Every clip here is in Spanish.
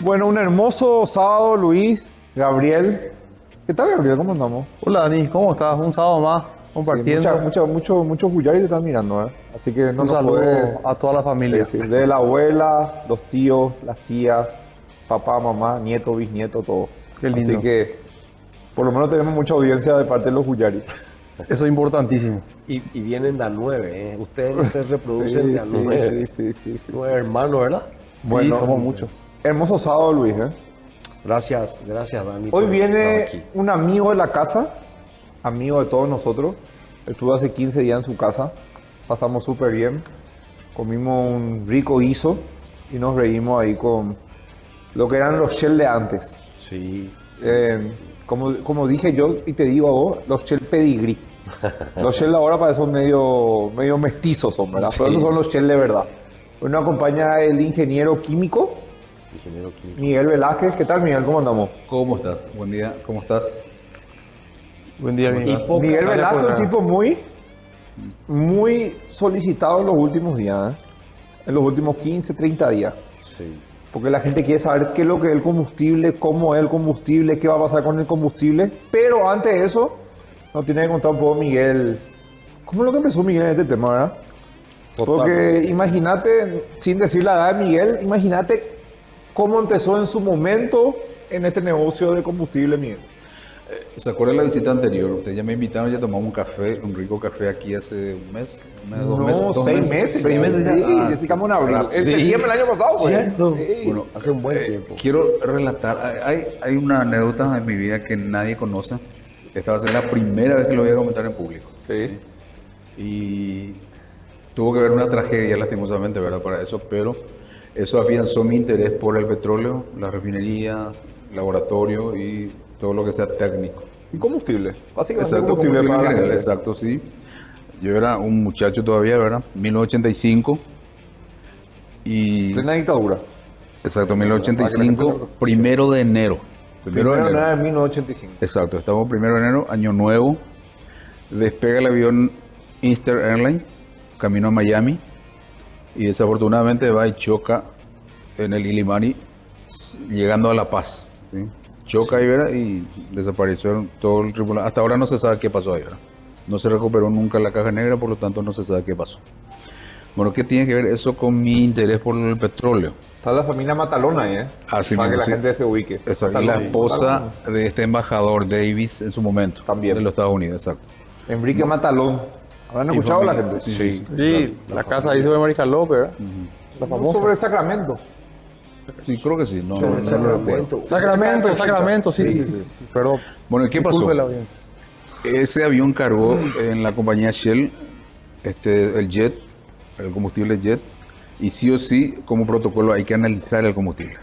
Bueno, un hermoso sábado, Luis, Gabriel. ¿Qué tal, Gabriel? ¿Cómo andamos? Hola Dani, ¿cómo estás? Un sábado más compartiendo. Muchos Juyaris te están mirando, ¿eh? Así que no Un nos saludo puedes... a toda la familia. Sí, sí. De la abuela, los tíos, las tías, papá, mamá, nieto, bisnieto, todo. Qué lindo. Así que por lo menos tenemos mucha audiencia de parte de los Juyaris. Eso es importantísimo. Y vienen de a 9, ¿eh? Ustedes no se reproducen de a 9. Sí. 9 hermanos, ¿verdad? Bueno, Sí, somos muchos. Hermoso sábado, Luis, ¿eh? Gracias, Dani. Hoy por viene estar aquí. un amigo de la casa, amigo de todos nosotros. Estuve hace 15 días en su casa, pasamos súper bien, comimos un rico guiso y nos reímos ahí con lo que eran los shell de antes. Sí. Como dije yo y te digo a vos, los shell pedigrí. Los shell ahora parecen medio mestizos, son, ¿verdad? Sí. Pero esos son los shell de verdad. Hoy nos acompaña el ingeniero químico, Ingeniero químico. Miguel Velázquez. ¿Qué tal, Miguel? ¿Cómo andamos? ¿Cómo estás? Buen día, ¿cómo estás? Buen día, amigo. Y poca- Miguel Gracias Velázquez, por un nada. tipo muy solicitado en los últimos días, ¿eh? En los últimos 15, 30 días. Sí. Porque la gente quiere saber qué es lo que es el combustible, cómo es el combustible, qué va a pasar con el combustible. Pero antes de eso, nos tiene que contar un poco Miguel. ¿Cómo es lo que empezó Miguel en este tema, verdad? Porque Totalmente. imagínate, sin decir la edad de Miguel, imagínate cómo empezó en su momento en este negocio de combustible, Miguel. ¿Se acuerda de la visita anterior? Ustedes ya me invitaron, ya tomamos un café, un rico café aquí hace un mes, dos No, meses. 6 meses. 6 meses ya. Sí, Ah, ya estamos en abril. En sí. septiembre del año pasado, pues. Cierto. Sí. Bueno, Hace un buen tiempo. quiero relatar, hay una anécdota en mi vida que nadie conoce. Esta va a ser la primera vez que lo voy a comentar en público. Sí. Y tuvo que haber una tragedia, lastimosamente, ¿verdad? Para eso, pero eso afianzó mi interés por el petróleo, las refinerías, laboratorio y todo lo que sea técnico. Y combustible. Básicamente Exacto, combustible combustible para la en general, gente. exacto, sí. Yo era un muchacho todavía, ¿verdad? 1985. Y, Plena dictadura. exacto, Para que la 1985, gente- primero de enero. Primero de enero. nada de 1985. Exacto, estamos primero de enero, año nuevo. Despega el avión Eastern Airlines, camino a Miami. Y desafortunadamente va y choca en el Illimani, llegando a La Paz. ¿sí? Choca ahí, ¿verdad? Y desapareció todo el tripulante. Hasta ahora no se sabe qué pasó ahí, ¿verdad? No se recuperó nunca la caja negra, por lo tanto no se sabe qué pasó. Bueno, ¿qué tiene que ver eso con mi interés por el petróleo? Está la familia Matalona ahí, ¿eh? Así para que mismo, la sí. gente se ubique. Exacto. Y Matalona. la esposa Matalona. de este embajador Davis en su momento. También. De los Estados Unidos, exacto. Enrique Matalón. ¿Habrán Y escuchado la familia, gente? sí. Sí, la casa ahí sobre Marica López, ¿verdad? La No, famosa. sobre Sacramento. Sí, creo que sí. No, Sobre no el recuerdo. Sacramento. Sacramento, sí, Sí, sí, sí, sí, sí. sí. Perdón. Bueno, ¿qué pasó? Disculpe la audiencia. Ese avión cargó en la compañía Shell el jet, el combustible jet, y sí o sí, como protocolo, hay que analizar el combustible.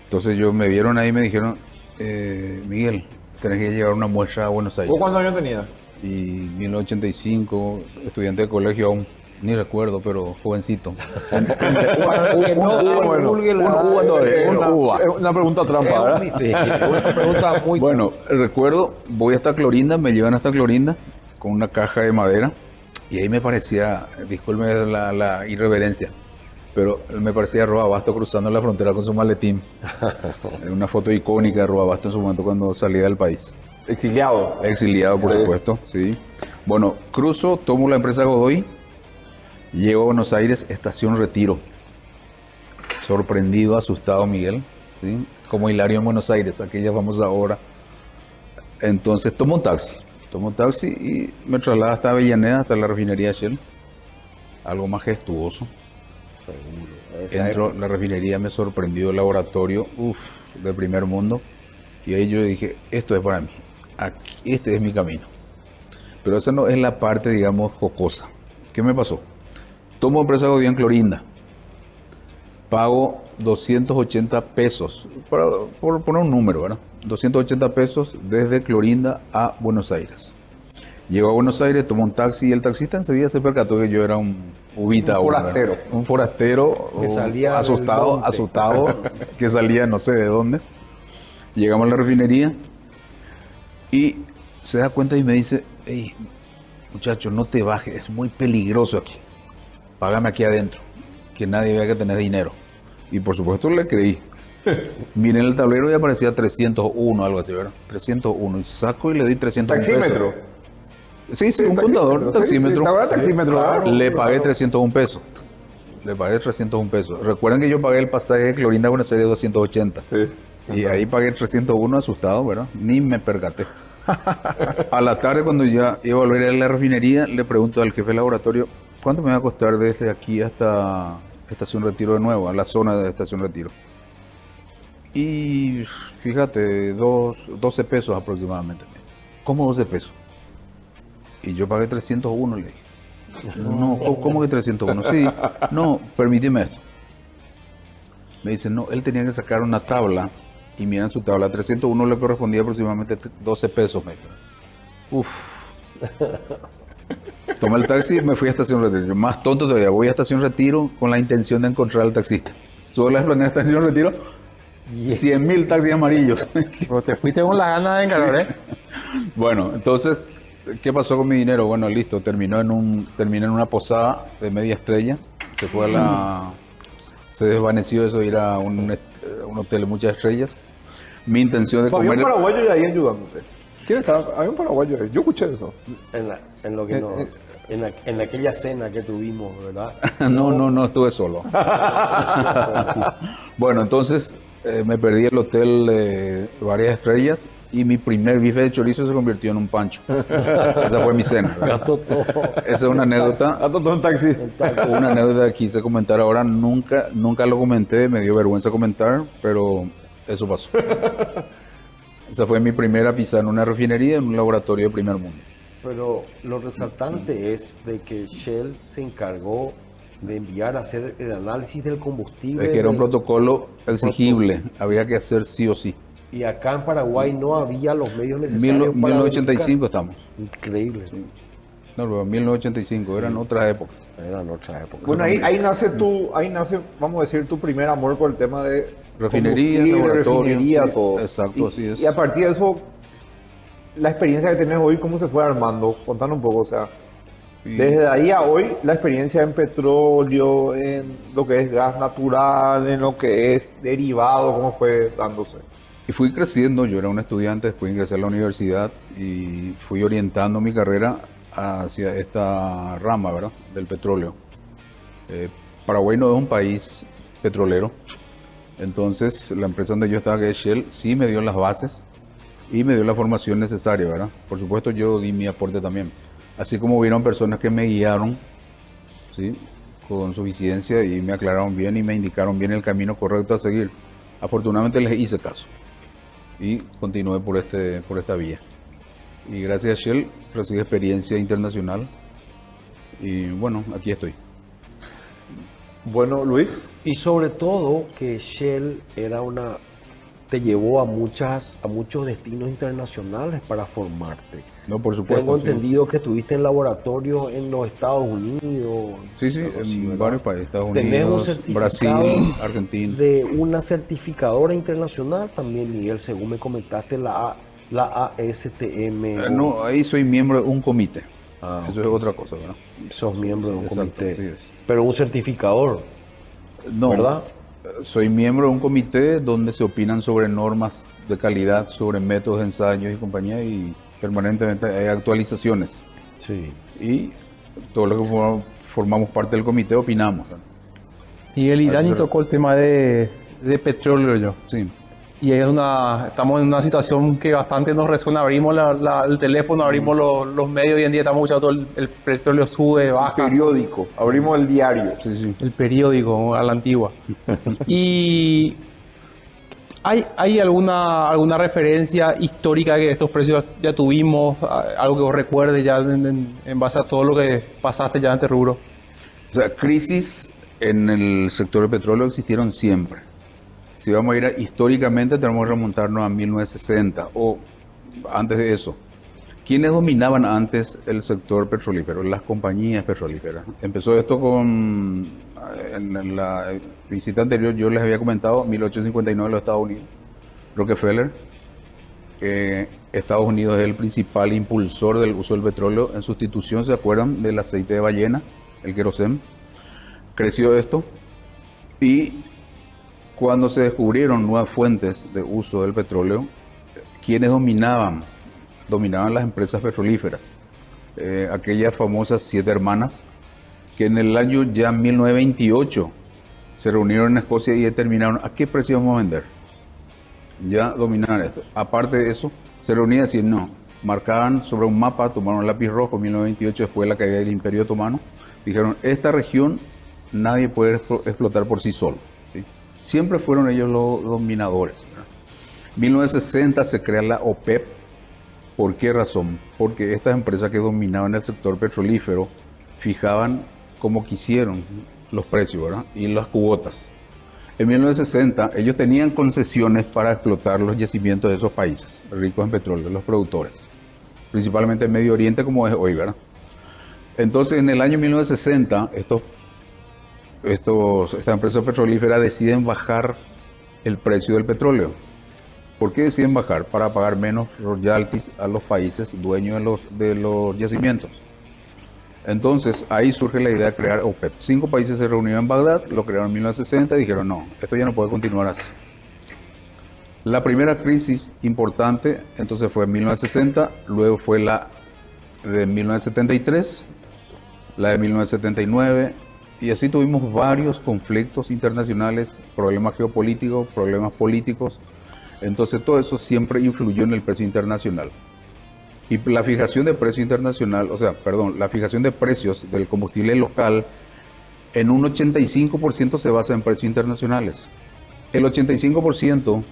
Entonces me vieron ahí y me dijeron, Miguel, tenés que llevar una muestra a Buenos Aires. ¿Vos cuántos años tenías? Y 1985, estudiante de colegio aún, ni recuerdo, pero jovencito. Que no se divulgue la edad. uva todavía, una uva. Es una pregunta trampa, ¿verdad? Sí, una pregunta muy... Bueno, recuerdo, voy hasta Clorinda, me llevan hasta Clorinda con una caja de madera y ahí me parecía, disculpe la irreverencia, pero me parecía Roa Basto cruzando la frontera con su maletín. Una foto icónica de Roa Basto en su momento cuando salía del país. Exiliado. Exiliado, por Sí. supuesto, sí. Bueno, cruzo, tomo la empresa Godoy, llego a Buenos Aires, estación Retiro. Sorprendido, asustado Miguel, ¿sí? Como Hilario en Buenos Aires, aquella famosa obra. Entonces tomo un taxi y me traslado hasta Avellaneda, hasta la refinería Shell. Algo majestuoso. Seguro. Esa Entro, la refinería me sorprendió, el laboratorio, de primer mundo. Y ahí yo dije, esto es para mí, este es mi camino. Pero esa no es la parte, digamos, jocosa. ¿Qué me pasó? Tomo empresa Godoy en Clorinda. Pago 280 pesos, por poner un número, ¿verdad? 280 pesos desde Clorinda a Buenos Aires. Llego a Buenos Aires, tomo un taxi y el taxista enseguida se percató que yo era un ubita. Un forastero. ¿verdad? Un forastero Que salía del asustado, monte. que salía no sé de dónde. Llegamos a la refinería y se da cuenta y me dice, hey, muchacho, no te bajes, es muy peligroso aquí. Págame aquí adentro, que nadie vea que tenés dinero. Y por supuesto le creí. Miré en el tablero y aparecía 301, algo así, ¿verdad? 301. Y saco y le doy 301 Taxímetro. pesos. Sí, un contador, taxímetro. ¿Te acuerdas taxímetro? Claro. Le pagué 301 pesos. Le pagué 301 pesos. Recuerden que yo pagué el pasaje de Clorinda Buenos Aires 280. Sí. Y ahí pagué 301 asustado, ¿verdad? Ni me percaté. A la tarde, cuando ya iba a volver a la refinería, le pregunto al jefe de laboratorio, ¿cuánto me va a costar desde aquí hasta Estación Retiro de nuevo, a la zona de Estación Retiro? Y fíjate, 12 pesos aproximadamente. ¿Cómo 12 pesos? Y yo pagué 301, le dije. No, ¿cómo que 301? Sí, no, permíteme esto. Me dice, no, él tenía que sacar una tabla y miran su tabla. 301 le correspondía aproximadamente 12 pesos, me dice. Uf. Tomé el taxi y me fui a Estación Retiro. Yo, más tonto todavía, voy a Estación Retiro con la intención de encontrar al taxista. Subo la explanada de Estación Retiro, 100.000 taxis amarillos. Pero te fuiste con las ganas de encarar, ¿eh? Bueno, entonces, ¿qué pasó con mi dinero? Bueno, listo, terminé en una posada de media estrella. Se desvaneció eso de ir a un hotel de muchas estrellas. Mi intención de Había un comer... paraguayo ahí ayudándote. ¿Quién estaba? Había un paraguayo ahí. Yo escuché eso. En aquella cena que tuvimos, ¿verdad? No estuve solo. Bueno, entonces me perdí el hotel de varias estrellas y mi primer bife de chorizo se convirtió en un pancho. Esa fue mi cena. Gastó todo. Esa es una anécdota. Hasta todo un taxi. Una anécdota que quise comentar ahora. Nunca lo comenté, me dio vergüenza comentar, pero eso pasó. Esa fue mi primera pisada en una refinería, en un laboratorio de primer mundo. Pero lo resaltante es de que Shell se encargó de enviar a hacer el análisis del combustible. Es que era un protocolo exigible, había que hacer sí o sí. Y acá en Paraguay no había los medios necesarios para 1985 estamos. Increíble. No, pero 1985, eran otras épocas. Eran otras épocas. Bueno, ahí nace, vamos a decir, tu primer amor por el tema de Refinería, combustible, laboratorio. refinería, todo. Exacto, así es. Y a partir de eso, la experiencia que tenés hoy, ¿cómo se fue armando? Contanos un poco, o sea, desde ahí a hoy, la experiencia en petróleo, en lo que es gas natural, en lo que es derivado, ¿cómo fue dándose? Y fui creciendo, yo era un estudiante, después ingresé a la universidad y fui orientando mi carrera hacia esta rama, ¿verdad?, del petróleo. Paraguay no es un país petrolero, entonces la empresa donde yo estaba, que es Shell, sí me dio las bases y me dio la formación necesaria, ¿verdad? Por supuesto yo di mi aporte también, así como hubieron personas que me guiaron, ¿sí?, con suficiencia y me aclararon bien y me indicaron bien el camino correcto a seguir. Afortunadamente les hice caso y continué por esta vía. Y gracias a Shell recibí experiencia internacional y bueno, aquí estoy. Bueno, Luis. Y sobre todo que Shell te llevó a muchos destinos internacionales para formarte. No, por supuesto. Tengo sí. entendido que estuviste en laboratorios en los Estados Unidos. Sí, algo así, en ¿verdad? varios países, Estados Tenés un Unidos, certificado Brasil, Argentina. de una certificadora internacional también, Miguel, según me comentaste, la ASTM. No, ahí soy miembro de un comité. Eso ok. es otra cosa, ¿verdad? Sos miembro de un Exacto, comité. así es. Pero un certificador, No, ¿verdad? soy miembro de un comité donde se opinan sobre normas de calidad, sobre métodos de ensayos y compañía, y permanentemente hay actualizaciones. Sí. Y todos los que formamos parte del comité opinamos, ¿verdad? Y el Irani tocó el tema de petróleo, yo. Sí. Y estamos en una situación que bastante nos resuena. Abrimos el teléfono, abrimos los medios. Hoy en día estamos escuchando todo el petróleo sube, baja. Periódico. Abrimos el diario. Sí. El periódico a la antigua. Y ¿hay alguna referencia histórica que estos precios ya tuvimos? Algo que vos recuerdes ya en base a todo lo que pasaste ya en este rubro. O sea, crisis en el sector del petróleo existieron siempre. Si vamos a ir históricamente, tenemos que remontarnos a 1960 o antes de eso. ¿Quiénes dominaban antes el sector petrolífero? Las compañías petrolíferas. Empezó esto en la visita anterior, yo les había comentado, 1859 los Estados Unidos, Rockefeller. Estados Unidos es el principal impulsor del uso del petróleo en sustitución, ¿se acuerdan?, del aceite de ballena, el querosén. Creció esto y Cuando se descubrieron nuevas fuentes de uso del petróleo, ¿quiénes dominaban? Dominaban las empresas petrolíferas, aquellas famosas 7 hermanas, que en el año ya 1928 se reunieron en Escocia y determinaron a qué precio vamos a vender. Ya dominaban esto. Aparte de eso, se reunían y decían no, marcaban sobre un mapa, tomaron un lápiz rojo en 1928 después de la caída del Imperio Otomano, dijeron, esta región nadie puede explotar por sí solo. ¿Sí? Siempre fueron ellos los dominadores. En 1960 se crea la OPEP. ¿Por qué razón? Porque estas empresas que dominaban el sector petrolífero fijaban como quisieron los precios, ¿verdad? Y las cuotas. En 1960 ellos tenían concesiones para explotar los yacimientos de esos países ricos en petróleo, los productores, principalmente en Medio Oriente como es hoy, ¿verdad? Entonces en el año 1960 estas empresas petrolíferas deciden bajar el precio del petróleo. ¿Por qué deciden bajar? Para pagar menos royalties a los países dueños de los yacimientos. Entonces, ahí surge la idea de crear OPEP. 5 países se reunieron en Bagdad, lo crearon en 1960 y dijeron, no, esto ya no puede continuar así. La primera crisis importante, entonces fue en 1960, luego fue la de 1973, la de 1979, y así tuvimos varios conflictos internacionales, problemas geopolíticos, problemas políticos. Entonces todo eso siempre influyó en el precio internacional. Y la fijación de precio internacional, la fijación de precios del combustible local en un 85% se basa en precios internacionales. El 85%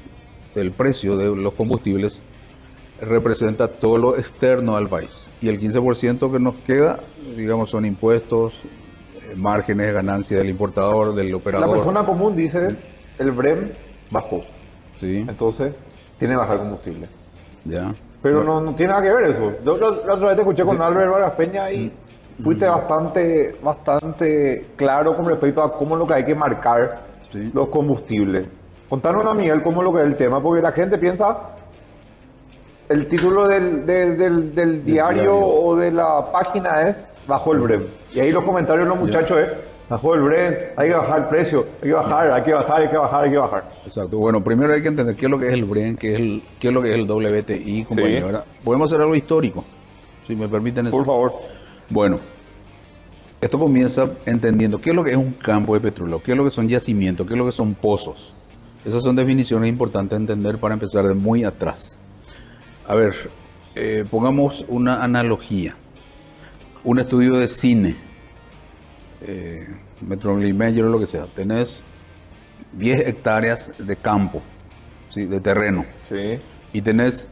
del precio de los combustibles representa todo lo externo al país. Y el 15% que nos queda, digamos, son impuestos, márgenes de ganancia del importador, del operador. La persona común dice, el Brem bajó. Sí. Entonces, tiene que bajar combustible. Ya. Pero Bueno. no tiene nada que ver eso. Yo la otra vez te escuché con Albert Vargas Peña y fuiste bastante claro con respecto a cómo es lo que hay que marcar Sí. los combustibles. Contanos a Miguel cómo es lo que es el tema, porque la gente piensa el título del diario o de la página es bajó el Brem. Y ahí los comentarios de los muchachos es bajó el Brem, hay que bajar el precio, hay que bajar. Exacto. Bueno, primero hay que entender qué es lo que es el Brent, qué es lo que es el WTI, compañero. ¿Verdad? Podemos hacer algo histórico, si me permiten eso. Por favor. Bueno, esto comienza entendiendo qué es lo que es un campo de petróleo, qué es lo que son yacimientos, qué es lo que son pozos. Esas son definiciones importantes de entender para empezar de muy atrás. A ver, pongamos una analogía. Un estudio de cine, Metropolitan o lo que sea. Tenés 10 hectáreas de campo, ¿sí? De terreno. Sí, Y tenés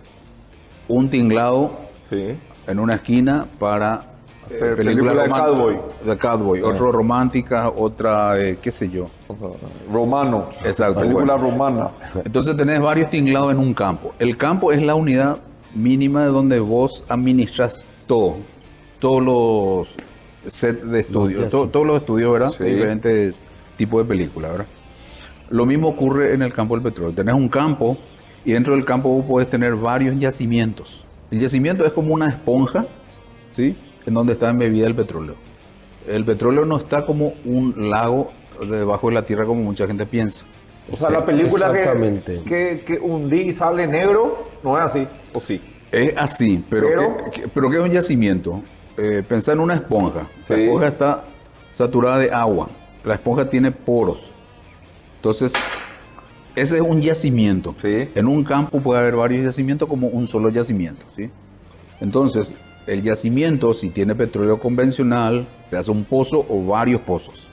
un tinglado sí. en una esquina para Hacer película de cowboy. De cowboy. Otra romántica, otra, qué sé yo. Romano. Exacto, Película bueno. romana. Entonces tenés varios tinglados en un campo. El campo es la unidad mínima de donde vos administras todo. Todos los sets de estudio, todos los estudios, ¿verdad? Sí. De diferentes tipos de películas, ¿verdad? Lo mismo ocurre en el campo del petróleo. Tenés un campo y dentro del campo vos podés tener varios yacimientos. El yacimiento es como una esponja, ¿sí? En donde está embebida el petróleo. El petróleo no está como un lago debajo de la tierra como mucha gente piensa. O sea, la película Exactamente. que hundí y sale negro, no es así. ¿O sí? Es así, pero ¿qué es un yacimiento? Pensá en una esponja. La Sí. esponja está saturada de agua. La esponja tiene poros. Entonces, ese es un yacimiento. Sí. En un campo puede haber varios yacimientos como un solo yacimiento, ¿sí? Entonces, el yacimiento, si tiene petróleo convencional, se hace un pozo o varios pozos.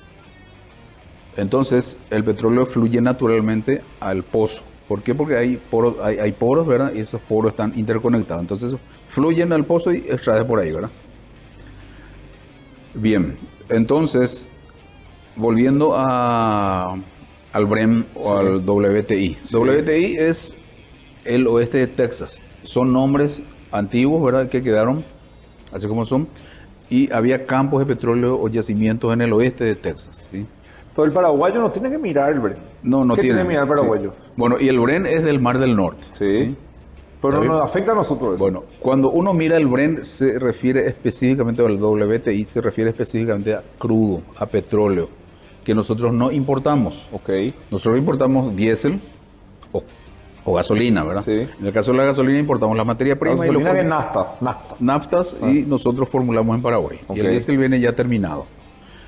Entonces, el petróleo fluye naturalmente al pozo. ¿Por qué? Porque hay poros, ¿verdad? Y esos poros están interconectados. Entonces, fluyen al pozo y extrae por ahí, ¿verdad? Bien, entonces, volviendo al Brent o al WTI. Sí. WTI es el oeste de Texas. Son nombres antiguos, ¿verdad? Que quedaron así como son. Y había campos de petróleo o yacimientos en el oeste de Texas, ¿sí? Pero el paraguayo no tiene que mirar el Brem. No ¿Qué tiene. tiene que mirar el paraguayo? Sí. Bueno, y el Brent es del Mar del Norte. Sí. Pero ¿Está no bien? nos afecta a nosotros. Bueno, cuando uno mira el Brent se refiere específicamente al WTI, se refiere específicamente a crudo, a petróleo, que nosotros no importamos. Ok. Nosotros importamos diésel o gasolina, ¿verdad? Sí. En el caso de la gasolina importamos la materia prima y Gasolina que nafta. naftas y nosotros formulamos en Paraguay. Ok. Y el diésel viene ya terminado.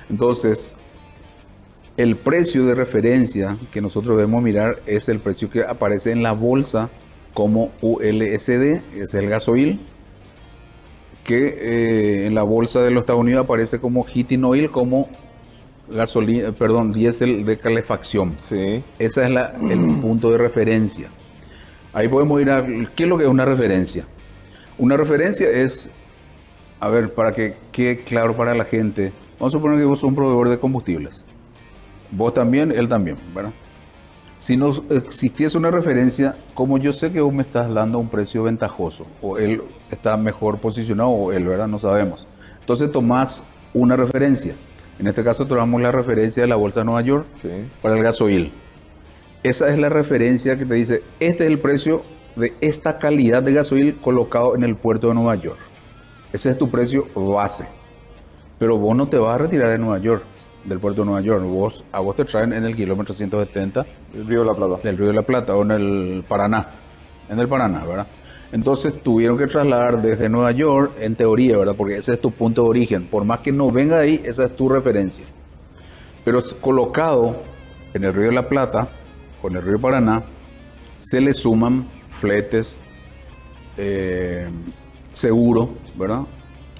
Entonces, el precio de referencia que nosotros debemos mirar es el precio que aparece en la bolsa como ULSD, es el gasoil, que en la bolsa de los Estados Unidos aparece como heating oil, como diésel de calefacción. Sí. Ese es el punto de referencia. Ahí podemos ir a qué es lo que es una referencia. Una referencia es, a ver, para que quede claro para la gente, vamos a suponer que vos sos un proveedor de combustibles. Vos también, él también, ¿verdad? Si no existiese una referencia, como yo sé que vos me estás dando un precio ventajoso, o él está mejor posicionado, o él, ¿verdad? No sabemos. Entonces tomás una referencia. En este caso tomamos la referencia de la Bolsa de Nueva York Sí. para el gasoil. Esa es la referencia que te dice, este es el precio de esta calidad de gasoil colocado en el puerto de Nueva York. Ese es tu precio base. Pero vos no te vas a retirar de Nueva York, del puerto de Nueva York. A vos te traen en el kilómetro 170 El Río de la Plata. del Río de la Plata o en el Paraná. En el Paraná, ¿verdad? Entonces tuvieron que trasladar desde Nueva York, en teoría, ¿verdad? Porque ese es tu punto de origen. Por más que no venga de ahí, esa es tu referencia. Pero colocado en el Río de la Plata o en el Río Paraná, se le suman fletes, seguro, ¿verdad?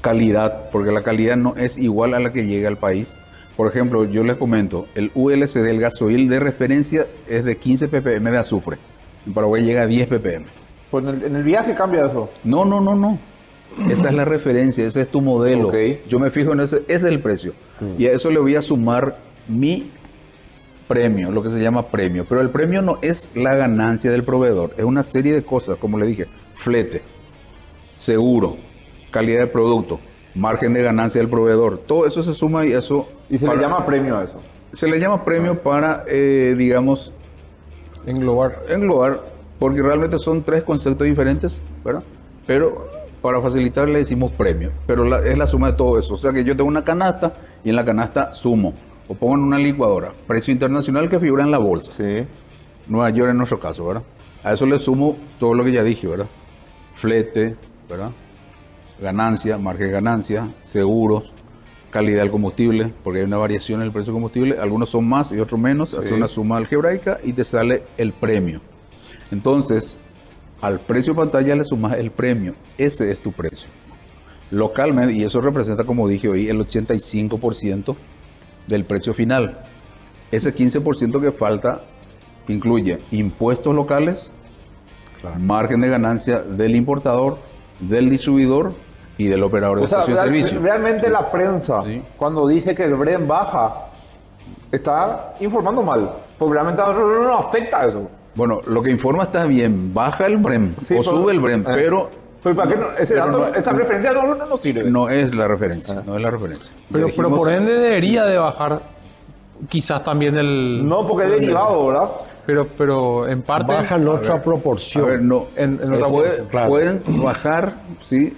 Calidad, porque la calidad no es igual a la que llega al país. Por ejemplo, yo les comento, el ULSD, el gasoil de referencia, es de 15 ppm de azufre. En Paraguay llega a 10 ppm. Pues en el viaje cambia eso. No. Esa es la referencia, ese es tu modelo. Ok. Yo me fijo en ese es el precio. Y a eso le voy a sumar mi premio, lo que se llama premio. Pero el premio no es la ganancia del proveedor, es una serie de cosas, como le dije, flete, seguro, calidad de producto, margen de ganancia del proveedor. Todo eso se suma y eso... Y se le llama premio a eso. Se le llama premio para, digamos, englobar, porque realmente son tres conceptos diferentes, ¿verdad? Pero para facilitar le decimos premio, pero es la suma de todo eso. O sea que yo tengo una canasta y en la canasta sumo, o pongo en una licuadora, precio internacional que figura en la bolsa. Sí. Nueva York en nuestro caso, ¿verdad? A eso le sumo todo lo que ya dije, ¿verdad? Flete, ¿verdad? Ganancia, margen de ganancia, seguros, calidad del combustible, porque hay una variación en el precio del combustible, algunos son más y otros menos, hace una suma algebraica y te sale el premio. Entonces, al precio pantalla le sumas el premio, ese es tu precio. Localmente, y eso representa, como dije hoy, el 85% del precio final. Ese 15% que falta incluye impuestos locales, margen de ganancia del importador, del distribuidor y del operador de estación de servicio. Realmente la prensa, Sí. cuando dice que el Brent baja, está informando mal. Porque realmente no afecta eso. Bueno, lo que informa está bien, baja el BREM Sí, o pero- sube el BREM, pero Pero ¿para qué no? Ese pero dato, no- esta referencia no sirve. no es la referencia, no es la referencia. Pero Dijimos- por ende debería de bajar quizás también el... No, porque es derivado, ¿verdad? Pero en parte... Baja en otra A proporción. ver, no, En otra Eso, proporción. claro. pueden bajar, sí,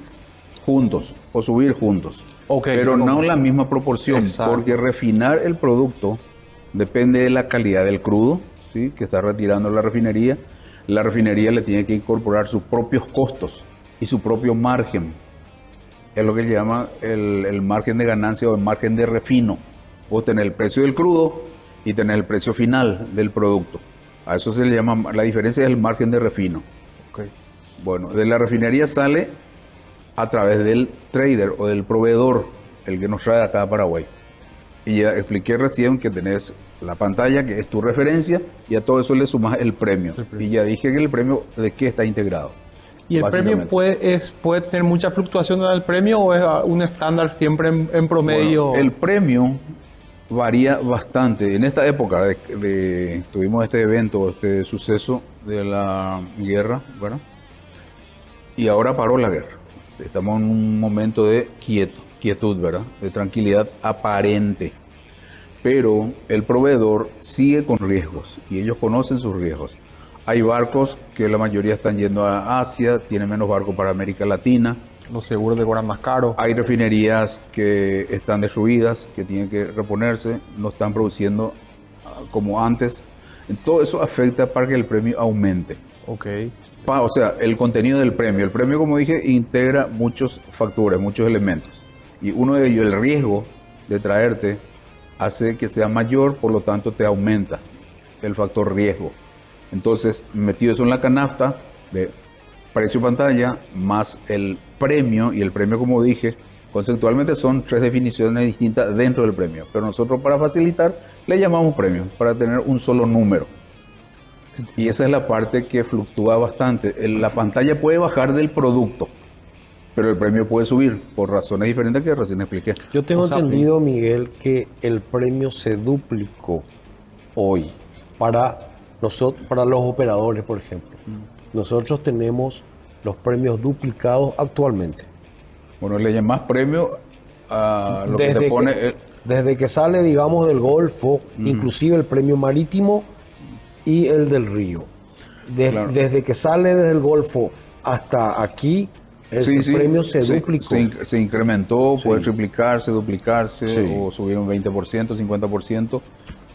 juntos o subir juntos, Ok, pero no ok. en la misma proporción, Exacto. porque refinar el producto depende de la calidad del crudo, sí, que está retirando la refinería. La refinería le tiene que incorporar sus propios costos y su propio margen. Es lo que se llama el margen de ganancia o el margen de refino. Vos tenés el precio del crudo y tenés el precio final del producto. A eso se le llama, la diferencia es el margen de refino. Ok. Bueno, de la refinería sale a través del trader o del proveedor, el que nos trae acá a Paraguay. Y ya expliqué recién que tenés la pantalla, que es tu referencia, y a todo eso le sumas el premio. Y ya dije que el premio, ¿de qué está integrado? ¿Y el premio Básicamente. puede tener mucha fluctuación en el premio o es un estándar siempre en promedio? Bueno, el premio varía bastante. En esta época tuvimos este evento, este suceso de la guerra, ¿verdad? Y ahora paró la guerra. Estamos en un momento de quietud, ¿verdad? De tranquilidad aparente. Pero el proveedor sigue con riesgos y ellos conocen sus riesgos. Hay barcos que la mayoría están yendo a Asia, tienen menos barcos para América Latina. Los seguros te cobran más caro. Hay refinerías que están destruidas, que tienen que reponerse, no están produciendo como antes. Todo eso afecta para que el premio aumente. Ok. O sea, el contenido del premio. El premio, como dije, integra muchos factores, muchos elementos. Y uno de ellos, el riesgo de traerte, hace que sea mayor, por lo tanto te aumenta el factor riesgo. Entonces, metido eso en la canasta de precio pantalla, más el premio, y el premio, como dije, conceptualmente son 3 definiciones distintas dentro del premio. Pero nosotros, para facilitar, le llamamos premio, para tener un solo número. Y esa es la parte que fluctúa bastante. La pantalla puede bajar del producto, pero el premio puede subir por razones diferentes que recién expliqué. Yo tengo O sea, entendido, Miguel, que el premio se duplicó hoy para nosotros, para los operadores, por ejemplo. Nosotros tenemos los premios duplicados actualmente. Bueno, le llamas premio a lo que te pone... Desde que sale, digamos, del Golfo, inclusive el premio marítimo y el del Río. Claro. Desde que sale desde el Golfo hasta aquí, el premio se duplicó. Se incrementó, Sí. puede triplicarse, duplicarse, Sí. o subir un 20%, 50%,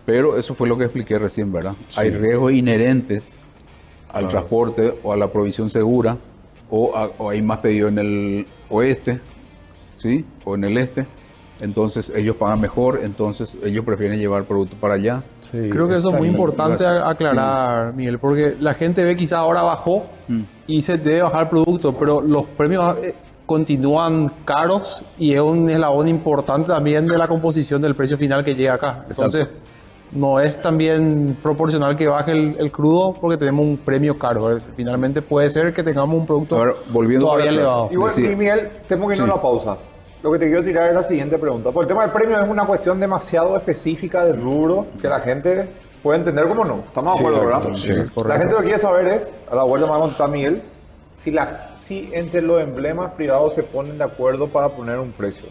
pero eso fue lo que expliqué recién, ¿verdad? Sí. Hay riesgos inherentes al transporte o a la provisión segura, o hay más pedido en el oeste, ¿sí? O en el este, entonces ellos pagan mejor, entonces ellos prefieren llevar producto para allá. Sí, Creo que eso es muy exactamente. importante aclarar, Miguel, porque la gente ve quizá ahora bajó y se debe bajar el producto, pero los premios continúan caros y es un eslabón importante también de la composición del precio final que llega acá. Entonces, no es también proporcional que baje el crudo porque tenemos un premio caro. Finalmente puede ser que tengamos un producto Ahora, volviendo todavía para atrás. elevado. Igual, Decía- Miguel, tengo que irnos a la pausa. Lo que te quiero tirar es la siguiente pregunta. Porque el tema del premio es una cuestión demasiado específica del rubro que la gente puede entender como no. ¿Estamos de acuerdo, verdad? Sí, La gente lo que quiere saber es, a la vuelta me va a contar Miguel, si entre los emblemas privados se ponen de acuerdo para poner un precio.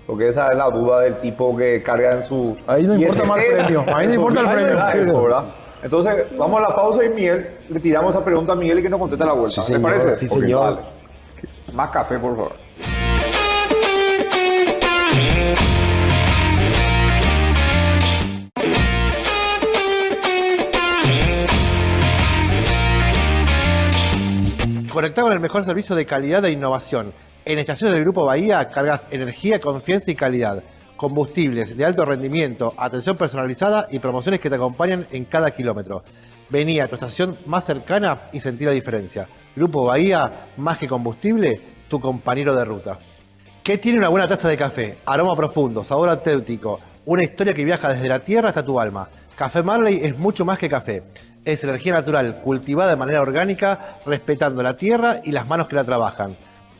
Porque esa es la duda del tipo que carga en su... Ahí no importa ISG, más el premio, ahí no en su importa el vida, premio. ¿verdad? Eso, ¿verdad? Entonces, vamos a la pausa y Miguel, le tiramos esa pregunta a Miguel y que nos conteste a la vuelta. Sí, ¿Le señor, parece? sí, Ok, señor. vale. Más café, por favor. Conectado con el mejor servicio de calidad e innovación. En estaciones del Grupo Bahía cargas energía, confianza y calidad. Combustibles de alto rendimiento, atención personalizada y promociones que te acompañan en cada kilómetro. Vení a tu estación más cercana y sentí la diferencia. Grupo Bahía, más que combustible, tu compañero de ruta. ¿Qué tiene una buena taza de café? Aroma profundo, sabor auténtico, una historia que viaja desde la tierra hasta tu alma. Café Marley es mucho más que café. Es energía natural, cultivada de manera orgánica, respetando la tierra y las manos que la trabajan.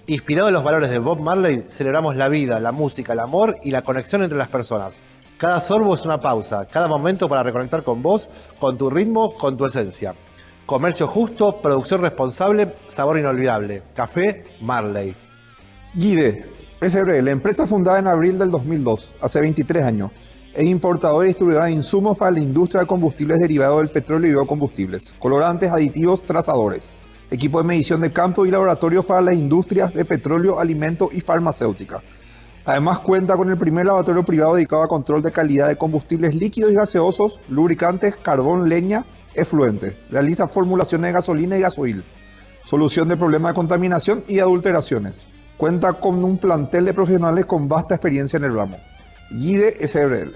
Inspirado en los valores de Bob Marley, celebramos la vida, la música, el amor y la conexión entre las personas. Cada sorbo es una pausa, cada momento para reconectar con vos, con tu ritmo, con tu esencia. Comercio justo, producción responsable, sabor inolvidable. Café Marley. Guide, SRL, empresa fundada en abril del 2002, hace 23 años. Es importadora y distribuidora de insumos para la industria de combustibles derivados del petróleo y biocombustibles, colorantes, aditivos, trazadores, equipo de medición de campo y laboratorios para las industrias de petróleo, alimentos y farmacéutica. Además cuenta con el primer laboratorio privado dedicado a control de calidad de combustibles líquidos y gaseosos, lubricantes, carbón, leña, efluentes. Realiza formulaciones de gasolina y gasoil, solución de problemas de contaminación y adulteraciones. Cuenta con un plantel de profesionales con vasta experiencia en el ramo. Guide SRL.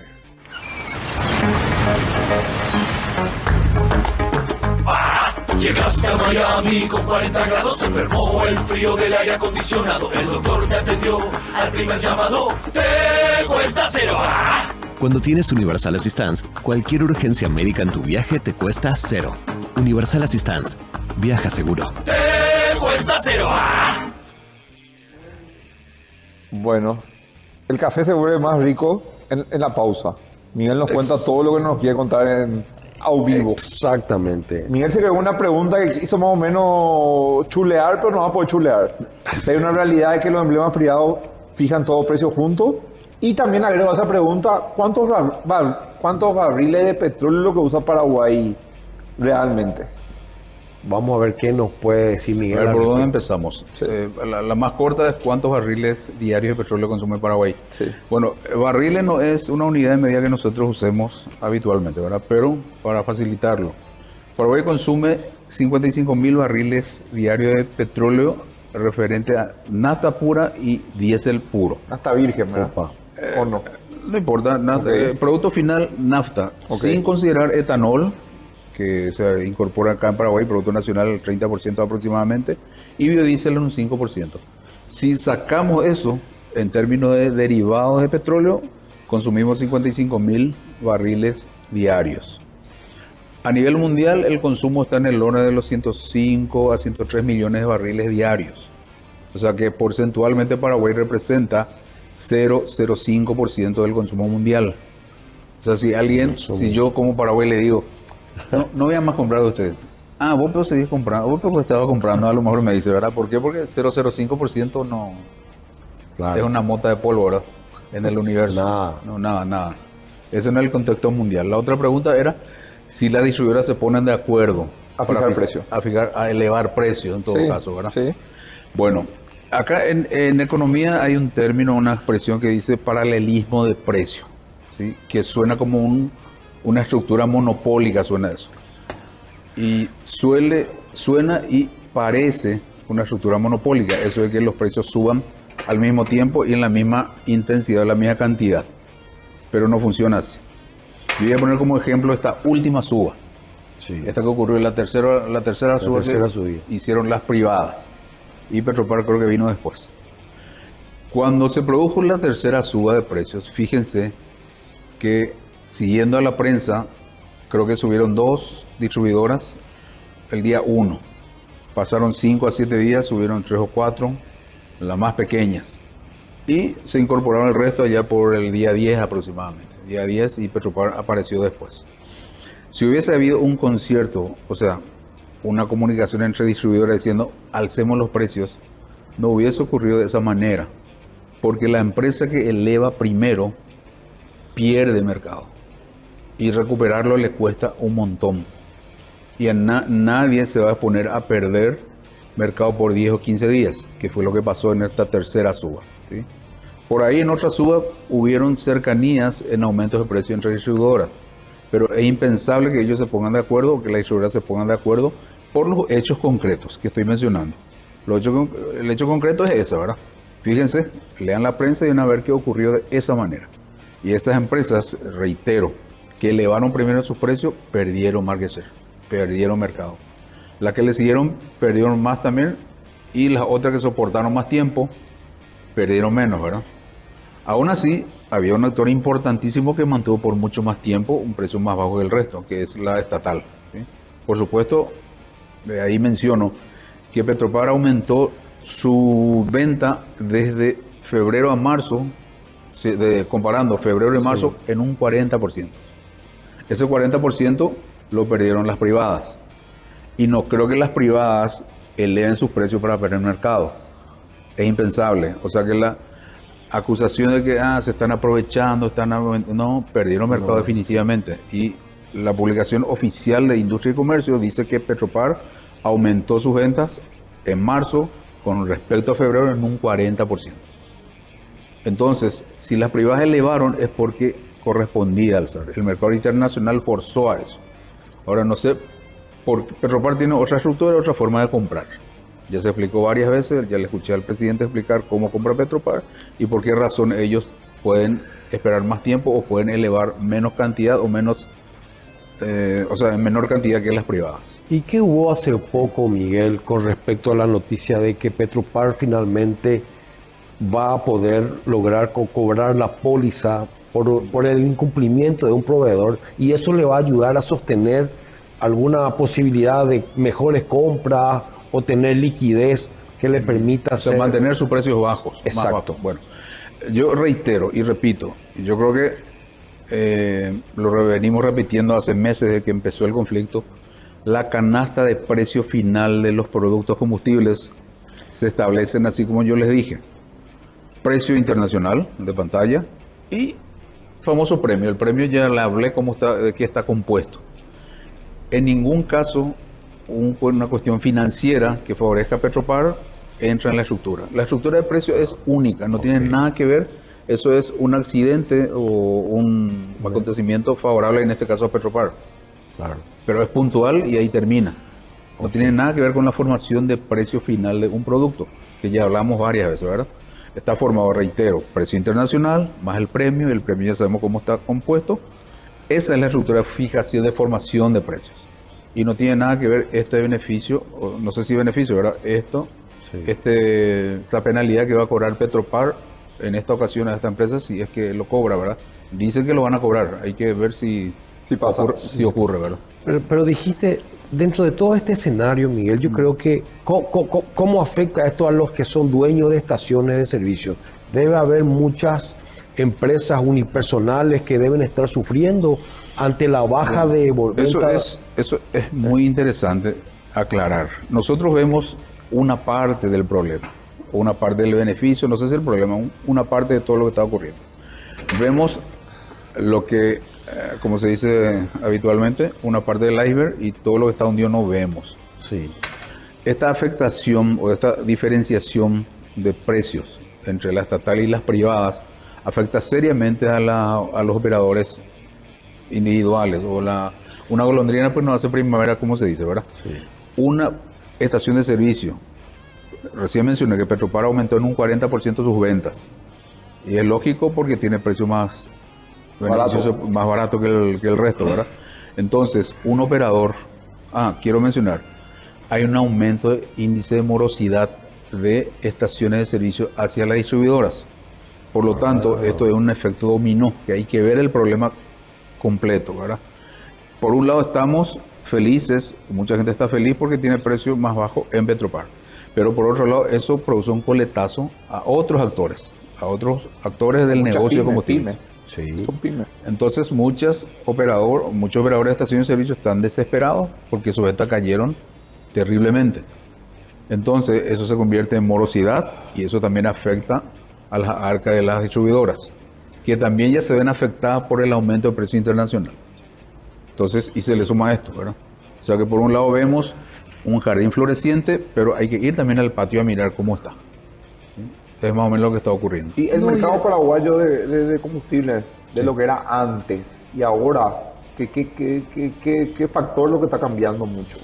Llegaste a Miami con 40 grados, te enfermó el frío del aire acondicionado. El doctor te atendió al primer llamado, te cuesta cero. Cuando tienes Universal Assistance, cualquier urgencia médica en tu viaje te cuesta cero. Universal Assistance. Viaja seguro. Te cuesta cero. Bueno, el café se vuelve más rico en la pausa. Miguel nos cuenta todo lo que nos quiere contar en a vivo. Exactamente. Miguel se quedó con una pregunta que hizo más o menos chulear, pero no va a poder chulear. Hay una realidad de que los emblemas privados fijan todo precio juntos. Y también agrego a esa pregunta, ¿cuántos barriles de petróleo es lo que usa Paraguay realmente? Vamos a ver qué nos puede decir A Miguel. ver, al ¿por dónde respecto. empezamos? La más corta es cuántos barriles diarios de petróleo consume Paraguay. Sí. Bueno, barriles no es una unidad de medida que nosotros usemos habitualmente, ¿verdad? Pero para facilitarlo, Paraguay consume 55.000 barriles diarios de petróleo referente a nafta pura y diésel puro. Hasta virgen, ¿verdad? Opa. ¿O no? No importa, producto final, nafta, Ok. sin considerar etanol, que se incorpora acá en Paraguay, Producto Nacional, el 30% aproximadamente, y biodiesel en un 5%. Si sacamos eso, en términos de derivados de petróleo, consumimos 55.000 barriles diarios. A nivel mundial, el consumo está en el orden de los 105 a 103 millones de barriles diarios. O sea que porcentualmente Paraguay representa 0,05% del consumo mundial. O sea, si yo como Paraguay le digo, no voy a más comprar de usted. Ah, vos pero seguís comprando, vos pero estaba comprando, a lo mejor me dice, ¿verdad? ¿Por qué? Porque 0,05% no Claro. es una mota de polvo, ¿verdad? En el universo. Nada. No, nada. Eso no es el contexto mundial. La otra pregunta era si las distribuidoras se ponen de acuerdo A para fijar precio. a elevar precios en todo Sí, caso, ¿verdad? sí. Bueno, acá en economía hay un término, una expresión que dice paralelismo de precio, ¿sí? Que suena como una estructura monopólica, suena eso. Y suena y parece una estructura monopólica, eso de que los precios suban al mismo tiempo y en la misma intensidad, la misma cantidad. Pero no funciona así. Yo voy a poner como ejemplo esta última suba. Sí. Esta que ocurrió, la tercera suba tercera que subida. hicieron las privadas. Y Petropar creo que vino después. Cuando se produjo la tercera suba de precios, fíjense que siguiendo a la prensa, creo que subieron 2 distribuidoras el día 1. Pasaron 5 a 7 días, subieron 3 o 4, las más pequeñas. Y se incorporaron el resto allá por el día 10 aproximadamente. Día 10 y Petropar apareció después. Si hubiese habido un concierto, o sea, una comunicación entre distribuidores diciendo alcemos los precios, no hubiese ocurrido de esa manera. Porque la empresa que eleva primero pierde mercado. Y recuperarlo le cuesta un montón. Y nadie se va a poner a perder mercado por 10 o 15 días, que fue lo que pasó en esta tercera suba, ¿sí? Por ahí en otra suba hubieron cercanías en aumentos de precio entre distribuidoras, pero es impensable que ellos se pongan de acuerdo o que las distribuidoras se pongan de acuerdo por los hechos concretos que estoy mencionando. El hecho concreto es ese, ¿verdad? Fíjense, lean la prensa y van a ver qué ocurrió de esa manera. Y esas empresas, reitero, que elevaron primero sus precios, perdieron market share, perdieron mercado. Las que le siguieron perdieron más también, y las otras que soportaron más tiempo perdieron menos, ¿verdad? Aún así, había un actor importantísimo que mantuvo por mucho más tiempo un precio más bajo que el resto, que es la estatal, ¿sí? Por supuesto, de ahí menciono que Petropar aumentó su venta desde febrero a marzo, comparando febrero y marzo, en un 40%. Ese 40% lo perdieron las privadas. Y no creo que las privadas eleven sus precios para perder el mercado. Es impensable. O sea que la acusación de que se están aprovechando, no, perdieron mercado definitivamente. Y la publicación oficial de Industria y Comercio dice que Petropar aumentó sus ventas en marzo con respecto a febrero en un 40%. Entonces, si las privadas elevaron es porque correspondía alzar. El mercado internacional forzó a eso. Ahora no sé, porque Petropar tiene otra estructura, otra forma de comprar. Ya se explicó varias veces, ya le escuché al presidente explicar cómo compra Petropar y por qué razón ellos pueden esperar más tiempo o pueden elevar menos cantidad o menos, en menor cantidad que las privadas. ¿Y qué hubo hace poco, Miguel, con respecto a la noticia de que Petropar finalmente va a poder lograr cobrar la póliza por el incumplimiento de un proveedor y eso le va a ayudar a sostener alguna posibilidad de mejores compras o tener liquidez que le permita mantener sus precios bajos? Exacto. Más bajos. Bueno, yo reitero y repito, yo creo que lo venimos repitiendo hace meses de que empezó el conflicto. La canasta de precio final de los productos combustibles se establecen así como yo les dije. Precio internacional de pantalla y famoso premio. El premio ya le hablé de qué está compuesto. En ningún caso una cuestión financiera que favorezca a Petropar, entra en la estructura. La estructura de precio es única, no tiene nada que ver, eso es un accidente o un acontecimiento favorable, en este caso a Petropar. Claro. Pero es puntual y ahí termina. No tiene nada que ver con la formación de precio final de un producto, que ya hablamos varias veces, ¿verdad? Está formado, reitero, precio internacional, más el premio ya sabemos cómo está compuesto. Esa es la estructura de fijación, de formación de precios. Y no tiene nada que ver este beneficio, o no sé si beneficio, ¿verdad? Esta penalidad que va a cobrar Petropar en esta ocasión a esta empresa, si es que lo cobra, ¿verdad? Dicen que lo van a cobrar, hay que ver si pasa. si ocurre, ¿verdad? Pero dijiste, dentro de todo este escenario, Miguel, yo creo que ¿cómo afecta esto a los que son dueños de estaciones de servicio? Debe haber muchas empresas unipersonales que deben estar sufriendo ante la baja de ventas. Eso es muy interesante aclarar. Nosotros vemos una parte del problema, una parte del beneficio, no sé si el problema, una parte de todo lo que está ocurriendo. Vemos lo que, como se dice habitualmente, una parte del iceberg, y todo lo que está hundido no vemos. Sí. Esta afectación o esta diferenciación de precios entre la estatal y las privadas afecta seriamente a los operadores individuales, o una golondrina pues no hace primavera, como se dice, ¿verdad? Sí. Una estación de servicio, recién mencioné que Petropar aumentó en un 40% sus ventas, y es lógico porque tiene precio más barato que el resto, ¿verdad? Entonces, un operador, quiero mencionar, hay un aumento de índice de morosidad de estaciones de servicio hacia las distribuidoras. Por lo tanto, esto es un efecto dominó, que hay que ver el problema completo, ¿verdad? Por un lado estamos felices, mucha gente está feliz porque tiene precio más bajo en Petropar, pero por otro lado eso produce un coletazo a otros actores del negocio de combustible. Sí. Son pymes. Entonces muchos operadores de estaciones de servicio están desesperados porque sus ventas cayeron terriblemente. Entonces eso se convierte en morosidad, y eso también afecta a las arcas de las distribuidoras, que también ya se ven afectadas por el aumento del precio internacional. Entonces, y se le suma esto, ¿verdad? O sea que por un lado vemos un jardín floreciente, pero hay que ir también al patio a mirar cómo está. ¿Sí? Es más o menos lo que está ocurriendo. Y el mercado paraguayo de combustibles, de lo que era antes y ahora, ¿qué factor es lo que está cambiando mucho?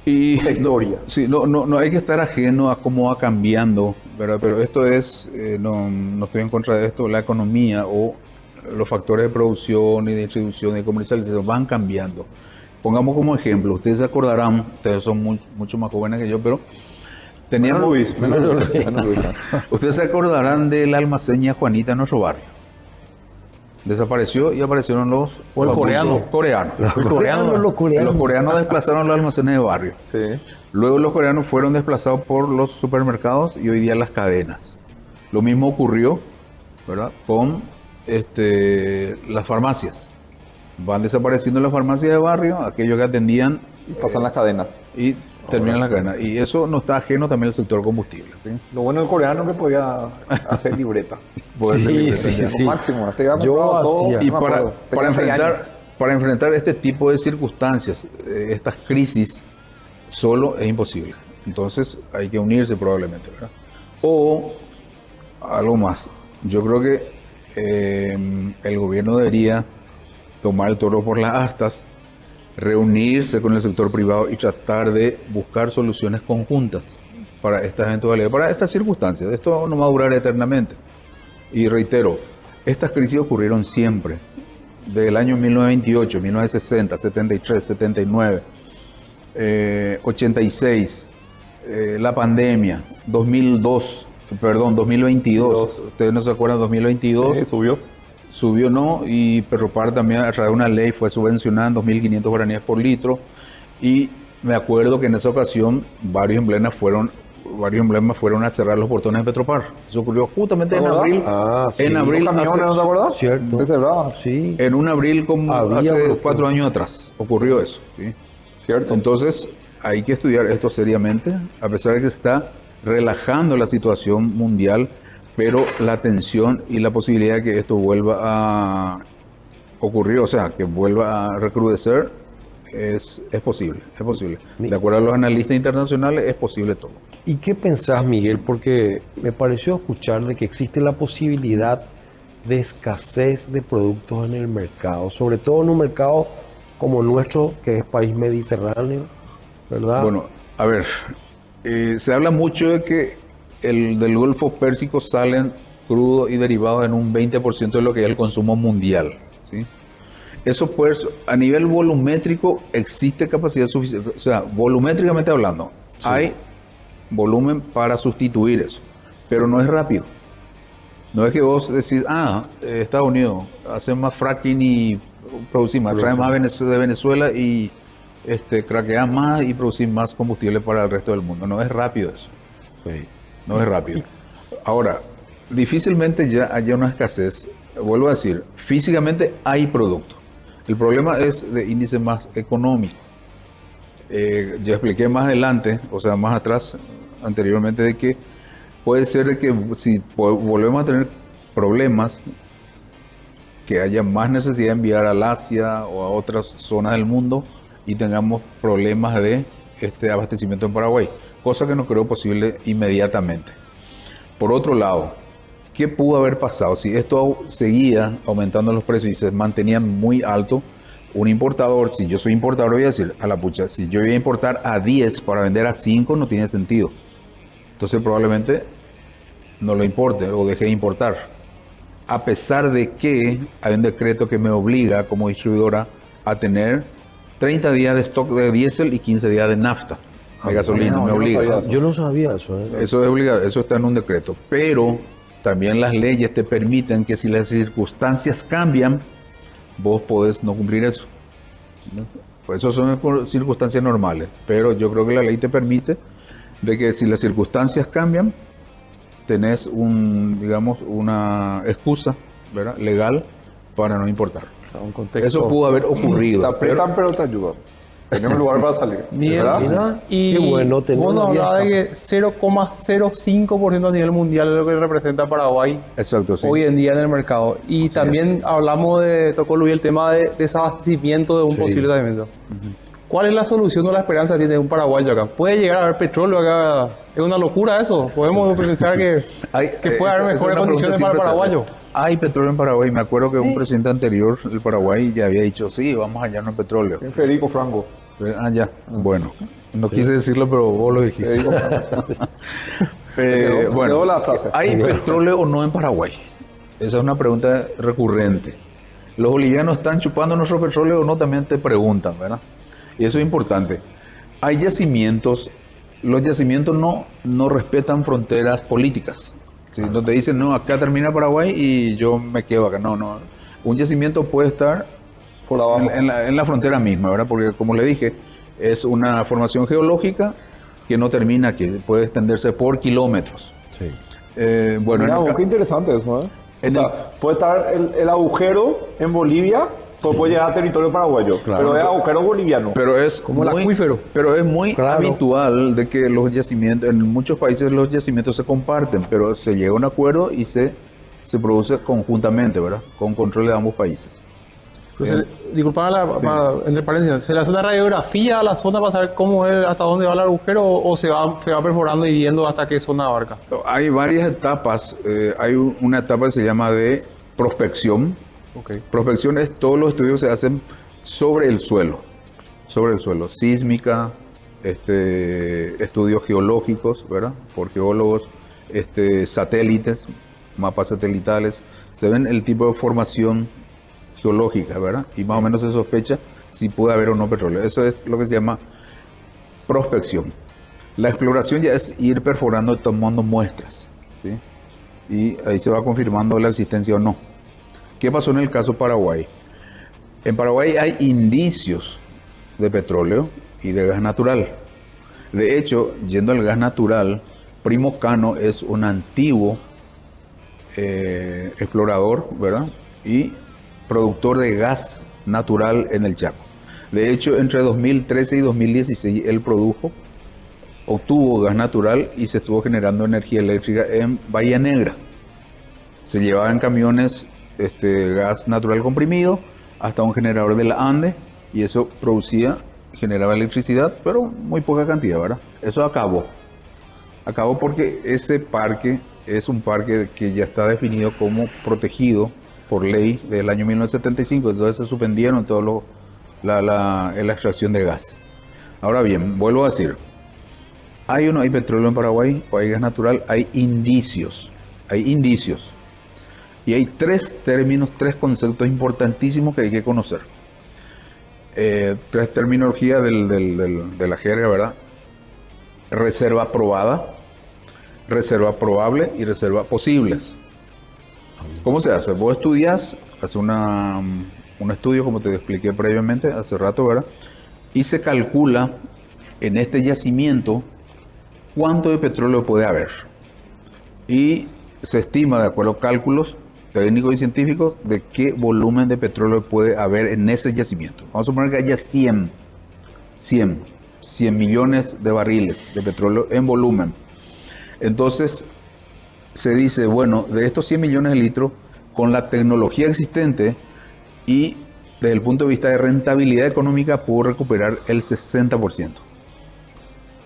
Y La historia. Sí, no hay que estar ajeno a cómo va cambiando, ¿verdad? Pero esto es, no estoy en contra de esto, la economía o los factores de producción y de distribución y comercialización van cambiando. Pongamos como ejemplo, ustedes se acordarán, ustedes son mucho más jóvenes que yo, pero teníamos... Menos Luis. Ustedes se acordarán del almacén Juanita en nuestro barrio. Desapareció y aparecieron los coreanos. Los coreanos desplazaron los almacenes de barrio. Sí. Luego los coreanos fueron desplazados por los supermercados y hoy día las cadenas. Lo mismo ocurrió, ¿verdad?, con las farmacias. Van desapareciendo las farmacias de barrio, aquellos que atendían Y pasan las cadenas. y terminan las cadenas. Y eso no está ajeno también al sector combustible. ¿Sí? Lo bueno del coreano es que podía hacer libreta. Sí, hacer libreta. sí, Lo sí. máximo. Este ya Yo compraba todo, hacía- no Y me acuerdo. Tenía 6 años. para enfrentar este tipo de circunstancias, estas crisis, solo es imposible. Entonces hay que unirse probablemente, ¿verdad? O algo más. Yo creo que el gobierno debería tomar el toro por las astas, reunirse con el sector privado y tratar de buscar soluciones conjuntas para estas eventualidades, para estas circunstancias. Esto no va a durar eternamente. Y reitero, estas crisis ocurrieron siempre, desde el año 1928, 1960, 73, 79, 86, la pandemia, 2022. Ustedes no se acuerdan, 2022. Sí, subió. Subió, ¿no? Y Petropar también a través de una ley fue subvencionada 2.500 guaraníes por litro. Y me acuerdo que en esa ocasión varios emblemas fueron a cerrar los portones de Petropar. Eso ocurrió justamente en ¿Te acordás? abril. Sí. En abril, ¿Los camiones, no te acuerdas? Cierto. Se cerraban. Sí. en un abril como Había hace bloqueo. 4 años atrás ocurrió eso. ¿Sí? Cierto. Entonces hay que estudiar esto seriamente, a pesar de que se está relajando la situación mundial, pero la tensión y la posibilidad de que esto vuelva a ocurrir, o sea, que vuelva a recrudecer, es posible, es posible. De acuerdo a los analistas internacionales, es posible todo. ¿Y qué pensás, Miguel? Porque me pareció escuchar de que existe la posibilidad de escasez de productos en el mercado, sobre todo en un mercado como nuestro, que es país mediterráneo, ¿verdad? Bueno, a ver, se habla mucho de que del Golfo Pérsico salen crudo y derivados en un 20% de lo que es el consumo mundial, ¿sí? Eso pues, a nivel volumétrico, existe capacidad suficiente, o sea, volumétricamente hablando, hay volumen para sustituir eso, pero no es rápido. No es que vos decís, Estados Unidos hace más fracking y producir más, trae más de Venezuela y craquea más y producir más combustible para el resto del mundo. No es rápido eso. Sí. No es rápido. Ahora, difícilmente ya haya una escasez. Vuelvo a decir, físicamente hay producto. El problema es de índice más económico. Ya expliqué más adelante, o sea, más atrás, anteriormente, de que puede ser de que si volvemos a tener problemas, que haya más necesidad de enviar al Asia o a otras zonas del mundo y tengamos problemas de abastecimiento en Paraguay, cosa que no creo posible inmediatamente. Por otro lado, ¿qué pudo haber pasado? Si esto seguía aumentando los precios y se mantenían muy alto, un importador, si yo soy importador, voy a decir, a la pucha, si yo voy a importar a 10 para vender a 5, no tiene sentido. Entonces probablemente no lo importe o deje de importar. A pesar de que hay un decreto que me obliga como distribuidora a tener 30 días de stock de diésel y 15 días de nafta, de gasolina, me obliga. Yo no sabía eso. Eso es obligado, eso está en un decreto. Pero también las leyes te permiten que si las circunstancias cambian, vos podés no cumplir eso. Pues eso son circunstancias normales, pero yo creo que la ley te permite de que si las circunstancias cambian, tenés una excusa, ¿verdad?, legal para no importar. Un contexto. Eso pudo haber ocurrido. Te aprietan, pero te ayudan. Tenemos lugar para salir. Mira, ¿verdad? y Qué bueno tener vos nos una vía hablabas de que 0,05% a nivel mundial es lo que representa Paraguay Exacto, sí. hoy en día en el mercado. Y también hablamos tocó Luis el tema de desabastecimiento de un Sí. posible alimento. ¿Cuál es la solución o la esperanza que tiene un paraguayo acá? ¿Puede llegar a haber petróleo acá? ¿Es una locura eso? ¿Podemos pensar que puede haber mejores condiciones para el paraguayo? Hay petróleo en Paraguay. Me acuerdo que un presidente anterior del Paraguay ya había dicho, sí, vamos a hallarnos petróleo. Federico Franco. Ya. Bueno, no quise decirlo, pero vos lo dijiste. Federico Franco. Bueno, quedó la frase. ¿hay petróleo o no en Paraguay? Esa es una pregunta recurrente. ¿Los bolivianos están chupando nuestro petróleo o no? También te preguntan, ¿verdad? Y eso es importante. Hay yacimientos, los yacimientos no respetan fronteras políticas. Si no te dicen, no, acá termina Paraguay y yo me quedo acá. No. Un yacimiento puede estar Por abajo. en la frontera misma, ¿verdad? Porque como le dije, es una formación geológica que no termina aquí, puede extenderse por kilómetros. Sí. Bueno, Mira, en el qué interesante eso, ¿eh? O en sea, puede estar el agujero en Bolivia, pero puede llegar a territorio paraguayo. Claro. Pero es agujero boliviano. Pero es Como el acuífero. Pero es muy Claro. habitual de que los yacimientos, en muchos países los yacimientos se comparten, pero se llega a un acuerdo y se produce conjuntamente, ¿verdad? Con control de ambos países. Entonces, disculpa, entre paréntesis, ¿se le hace una radiografía a la zona para saber cómo es, hasta dónde va el agujero o se va perforando y viendo hasta qué zona abarca? Hay varias etapas. Hay una etapa que se llama de prospección. Okay. Prospección es todos los estudios que se hacen sobre el suelo, sísmica, estudios geológicos, ¿verdad? Por geólogos, satélites, mapas satelitales, se ven el tipo de formación geológica, ¿verdad? Y más o menos se sospecha si puede haber o no petróleo. Eso es lo que se llama prospección. La exploración ya es ir perforando, tomando muestras, ¿sí? Y ahí se va confirmando la existencia o no. ¿Qué pasó en el caso Paraguay? En Paraguay hay indicios de petróleo y de gas natural. De hecho, yendo al gas natural, Primo Cano es un antiguo explorador, ¿verdad? Y productor de gas natural en el Chaco. De hecho, entre 2013 y 2016, él obtuvo gas natural y se estuvo generando energía eléctrica en Bahía Negra. Se llevaba en camiones gas natural comprimido hasta un generador de la Ande y eso generaba electricidad, pero muy poca cantidad, ¿verdad? Eso acabó. Acabó porque ese parque es un parque que ya está definido como protegido por ley del año 1975, entonces se suspendieron todo la extracción de gas. Ahora bien, vuelvo a decir, hay o no hay petróleo en Paraguay, o hay gas natural, hay indicios. Y hay tres conceptos importantísimos que hay que conocer. Tres terminologías de la jerga, ¿verdad? Reserva probada, reserva probable y reserva posibles. ¿Cómo se hace? Vos estudias, haces un estudio, como te expliqué previamente, hace rato, ¿verdad? Y se calcula en este yacimiento cuánto de petróleo puede haber. Y se estima, de acuerdo a cálculos técnicos y científicos, de qué volumen de petróleo puede haber en ese yacimiento. Vamos a suponer que haya 100 millones de barriles de petróleo en volumen. Entonces, se dice, bueno, de estos 100 millones de litros, con la tecnología existente y desde el punto de vista de rentabilidad económica, puedo recuperar el 60%.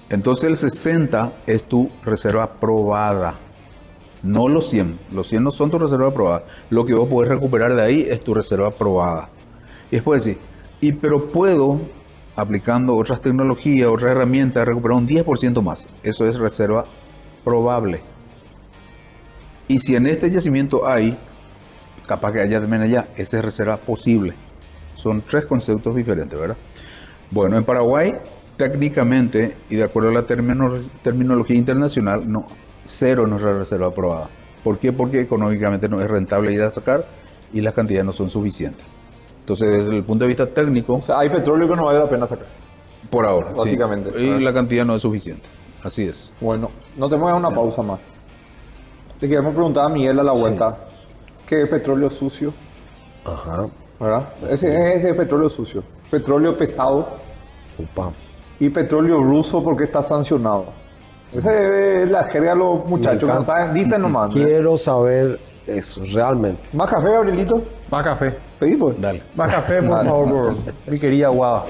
Entonces, el 60 es tu reserva probada. No los 100. Los 100 no son tu reserva probada. Lo que vos podés recuperar de ahí es tu reserva probada. Y después decir, pero puedo, aplicando otras tecnologías, otras herramientas, recuperar un 10% más. Eso es reserva probable. Y si en este yacimiento hay, capaz que haya también allá, esa es reserva posible. Son tres conceptos diferentes, ¿verdad? Bueno, en Paraguay, técnicamente, y de acuerdo a la terminología internacional, cero no es la reserva aprobada. ¿Por qué? Porque económicamente no es rentable ir a sacar y las cantidades no son suficientes. Entonces, desde el punto de vista técnico... O sea, hay petróleo que no vale la pena sacar. Por ahora, básicamente. Sí. Y la cantidad no es suficiente. Así es. Bueno, no tenemos que dar una pausa más. Le queremos preguntar a Miguel a la vuelta. ¿Qué es petróleo sucio? Ajá. ¿Verdad? Ese es petróleo sucio. Petróleo pesado. Upa. Y petróleo ruso porque está sancionado. Esa es la jerga de los muchachos que no saben, dicen nomás. Quiero saber eso, realmente. ¿Más café, Gabrielito? Más café. Pedí, pues. Dale. Más café, por favor, por mi querida Guada.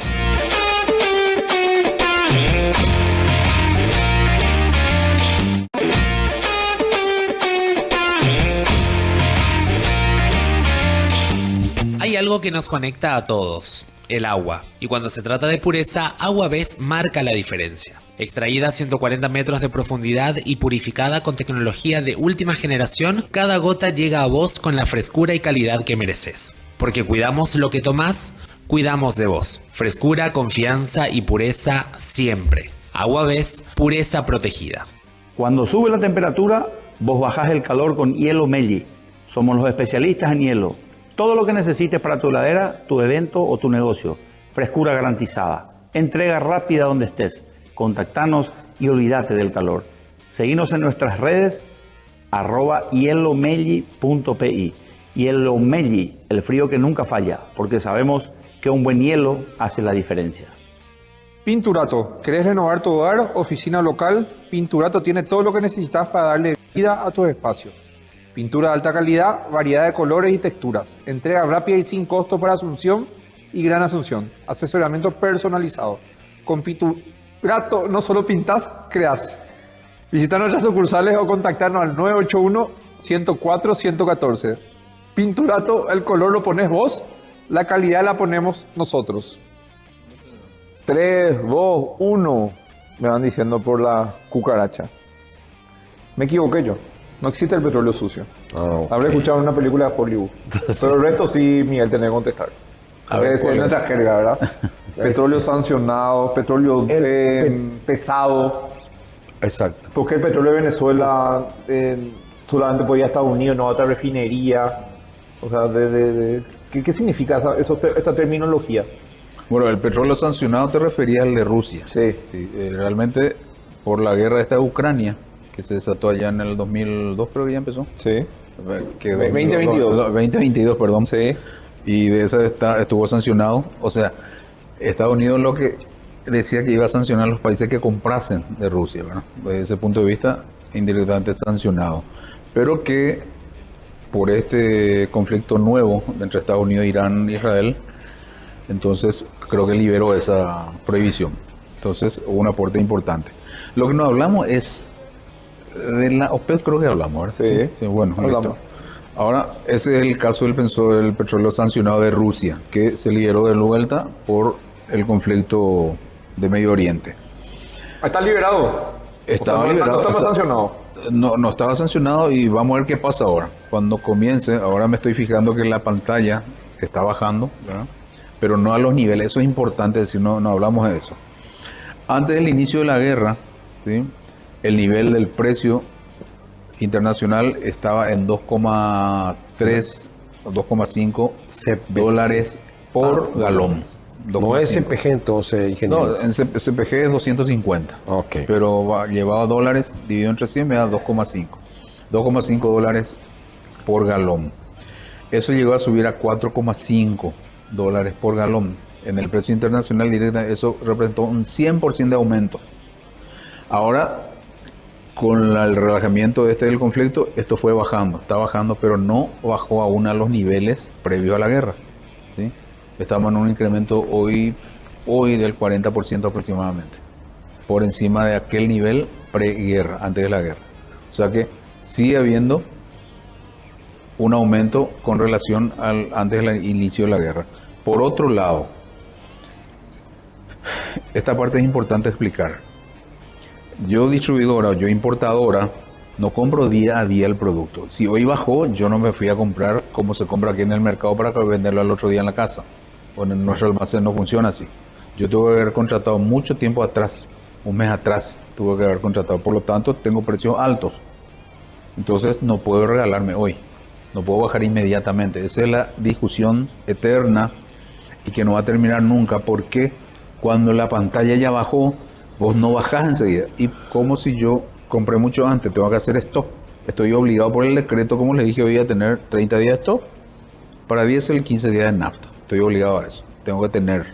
Hay algo que nos conecta a todos, el agua. Y cuando se trata de pureza, Agua Ves marca la diferencia. Extraída a 140 metros de profundidad y purificada con tecnología de última generación, cada gota llega a vos con la frescura y calidad que mereces. Porque cuidamos lo que tomás, cuidamos de vos. Frescura, confianza y pureza siempre. Agua Ves, pureza protegida. Cuando sube la temperatura, vos bajás el calor con Hielo Melli. Somos los especialistas en hielo. Todo lo que necesites para tu heladera, tu evento o tu negocio. Frescura garantizada. Entrega rápida donde estés. Contactanos y olvídate del calor. Seguinos en nuestras redes @hielomelli.pi. Hielo Melli, el frío que nunca falla, porque sabemos que un buen hielo hace la diferencia. Pinturato. ¿Querés renovar tu hogar, oficina local? Pinturato tiene todo lo que necesitas para darle vida a tus espacios. Pintura de alta calidad, variedad de colores y texturas. Entrega rápida y sin costo para Asunción y Gran Asunción. Asesoramiento personalizado. Con Pinturato no solo pintás, creás. Visita nuestras sucursales o contactarnos al 981-104-114. Pinturato, el color lo pones vos, la calidad la ponemos nosotros. 3, 2, 1, me van diciendo por la cucaracha. Me equivoqué yo. No existe el petróleo sucio. Okay. Habré escuchado en una película de Hollywood. Pero el resto sí, Miguel, tenés que contestar. A ver, Esa es nuestra jerga, ¿verdad? Petróleo sancionado, petróleo pesado. Exacto. Porque el petróleo de Venezuela solamente podía a Estados Unidos, no a otra refinería. O sea, ¿qué significa esta terminología? Bueno, el petróleo sancionado te refería al de Rusia. Sí. Realmente por la guerra esta de Ucrania, que se desató allá en el 2002, creo que ya empezó. Sí. Que 2022. 2022, perdón. Sí. Y de esa estuvo sancionado. O sea, Estados Unidos lo que decía que iba a sancionar a los países que comprasen de Rusia, ¿verdad? Desde ese punto de vista, indirectamente sancionado. Pero que por este conflicto nuevo entre Estados Unidos, Irán e Israel, entonces creo que liberó esa prohibición. Entonces hubo un aporte importante. Lo que no hablamos es de la OPEP, creo que hablamos, ¿verdad? Sí, bueno, hablamos. listo. Ahora, ese es el caso del petróleo sancionado de Rusia, que se liberó de vuelta por el conflicto de Medio Oriente. Está liberado. Estaba liberado. No está más sancionado. No estaba sancionado y vamos a ver qué pasa ahora. Cuando comience, ahora me estoy fijando que la pantalla está bajando, ¿verdad? Pero no a los niveles. Eso es importante decir, no hablamos de eso. Antes del inicio de la guerra, ¿sí?, el nivel del precio internacional estaba en 2,3 o 2,5 dólares por galón. No 2,5. SPG entonces, ingeniero. No, en CPG es 250. Ok. Pero llevado a dólares, dividido entre 100 me da 2,5. 2,5 dólares por galón. Eso llegó a subir a 4,5 dólares por galón. En el precio internacional directo, eso representó un 100% de aumento. Ahora, con el relajamiento del conflicto, esto fue bajando, está bajando, pero no bajó aún a los niveles previos a la guerra, ¿sí? Estamos en un incremento hoy del 40% aproximadamente, por encima de aquel nivel preguerra, antes de la guerra. O sea que sigue habiendo un aumento con relación al antes del inicio de la guerra. Por otro lado, esta parte es importante explicar. Yo distribuidora o yo importadora no compro día a día el producto. Si hoy bajó, yo no me fui a comprar como se compra aquí en el mercado para venderlo al otro día en la casa. O en nuestro almacén no funciona así. Yo tuve que haber contratado mucho tiempo atrás, un mes atrás tuve que haber contratado. Por lo tanto, tengo precios altos. Entonces no puedo regalarme hoy. No puedo bajar inmediatamente. Esa es la discusión eterna y que no va a terminar nunca, porque cuando la pantalla ya bajó, vos no bajás enseguida. Y como si yo compré mucho antes, tengo que hacer stock. Estoy obligado por el decreto, como les dije, hoy a tener 30 días de stock. Para diésel, 15 días de nafta. Estoy obligado a eso. Tengo que tener.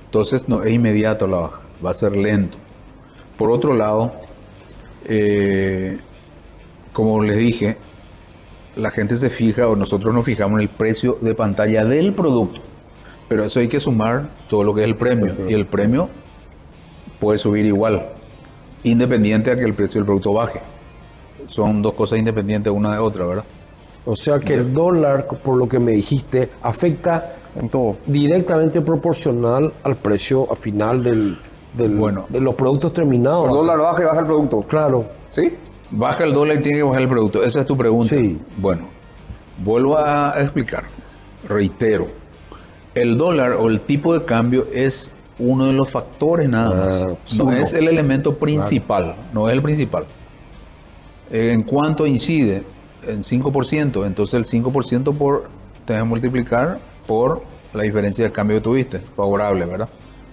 Entonces no es inmediato la baja, va a ser lento. Por otro lado, como les dije, la gente se fija, o nosotros nos fijamos en el precio de pantalla del producto. Pero eso hay que sumar todo lo que es el premio. Y el premio puede subir igual, independiente a que el precio del producto baje. Son dos cosas independientes una de otra, ¿verdad? O sea que el dólar, por lo que me dijiste, afecta en todo, directamente proporcional al precio final de los productos terminados. El dólar baja y baja el producto. Claro. ¿Sí? Baja el dólar y tiene que bajar el producto. Esa es tu pregunta. Sí. Bueno, vuelvo a explicar. Reitero. El dólar o el tipo de cambio es uno de los factores nada más. No es el elemento principal. No es el principal. En cuanto incide en 5%, entonces el 5% te vas a multiplicar por la diferencia de cambio que tuviste. Favorable, ¿verdad?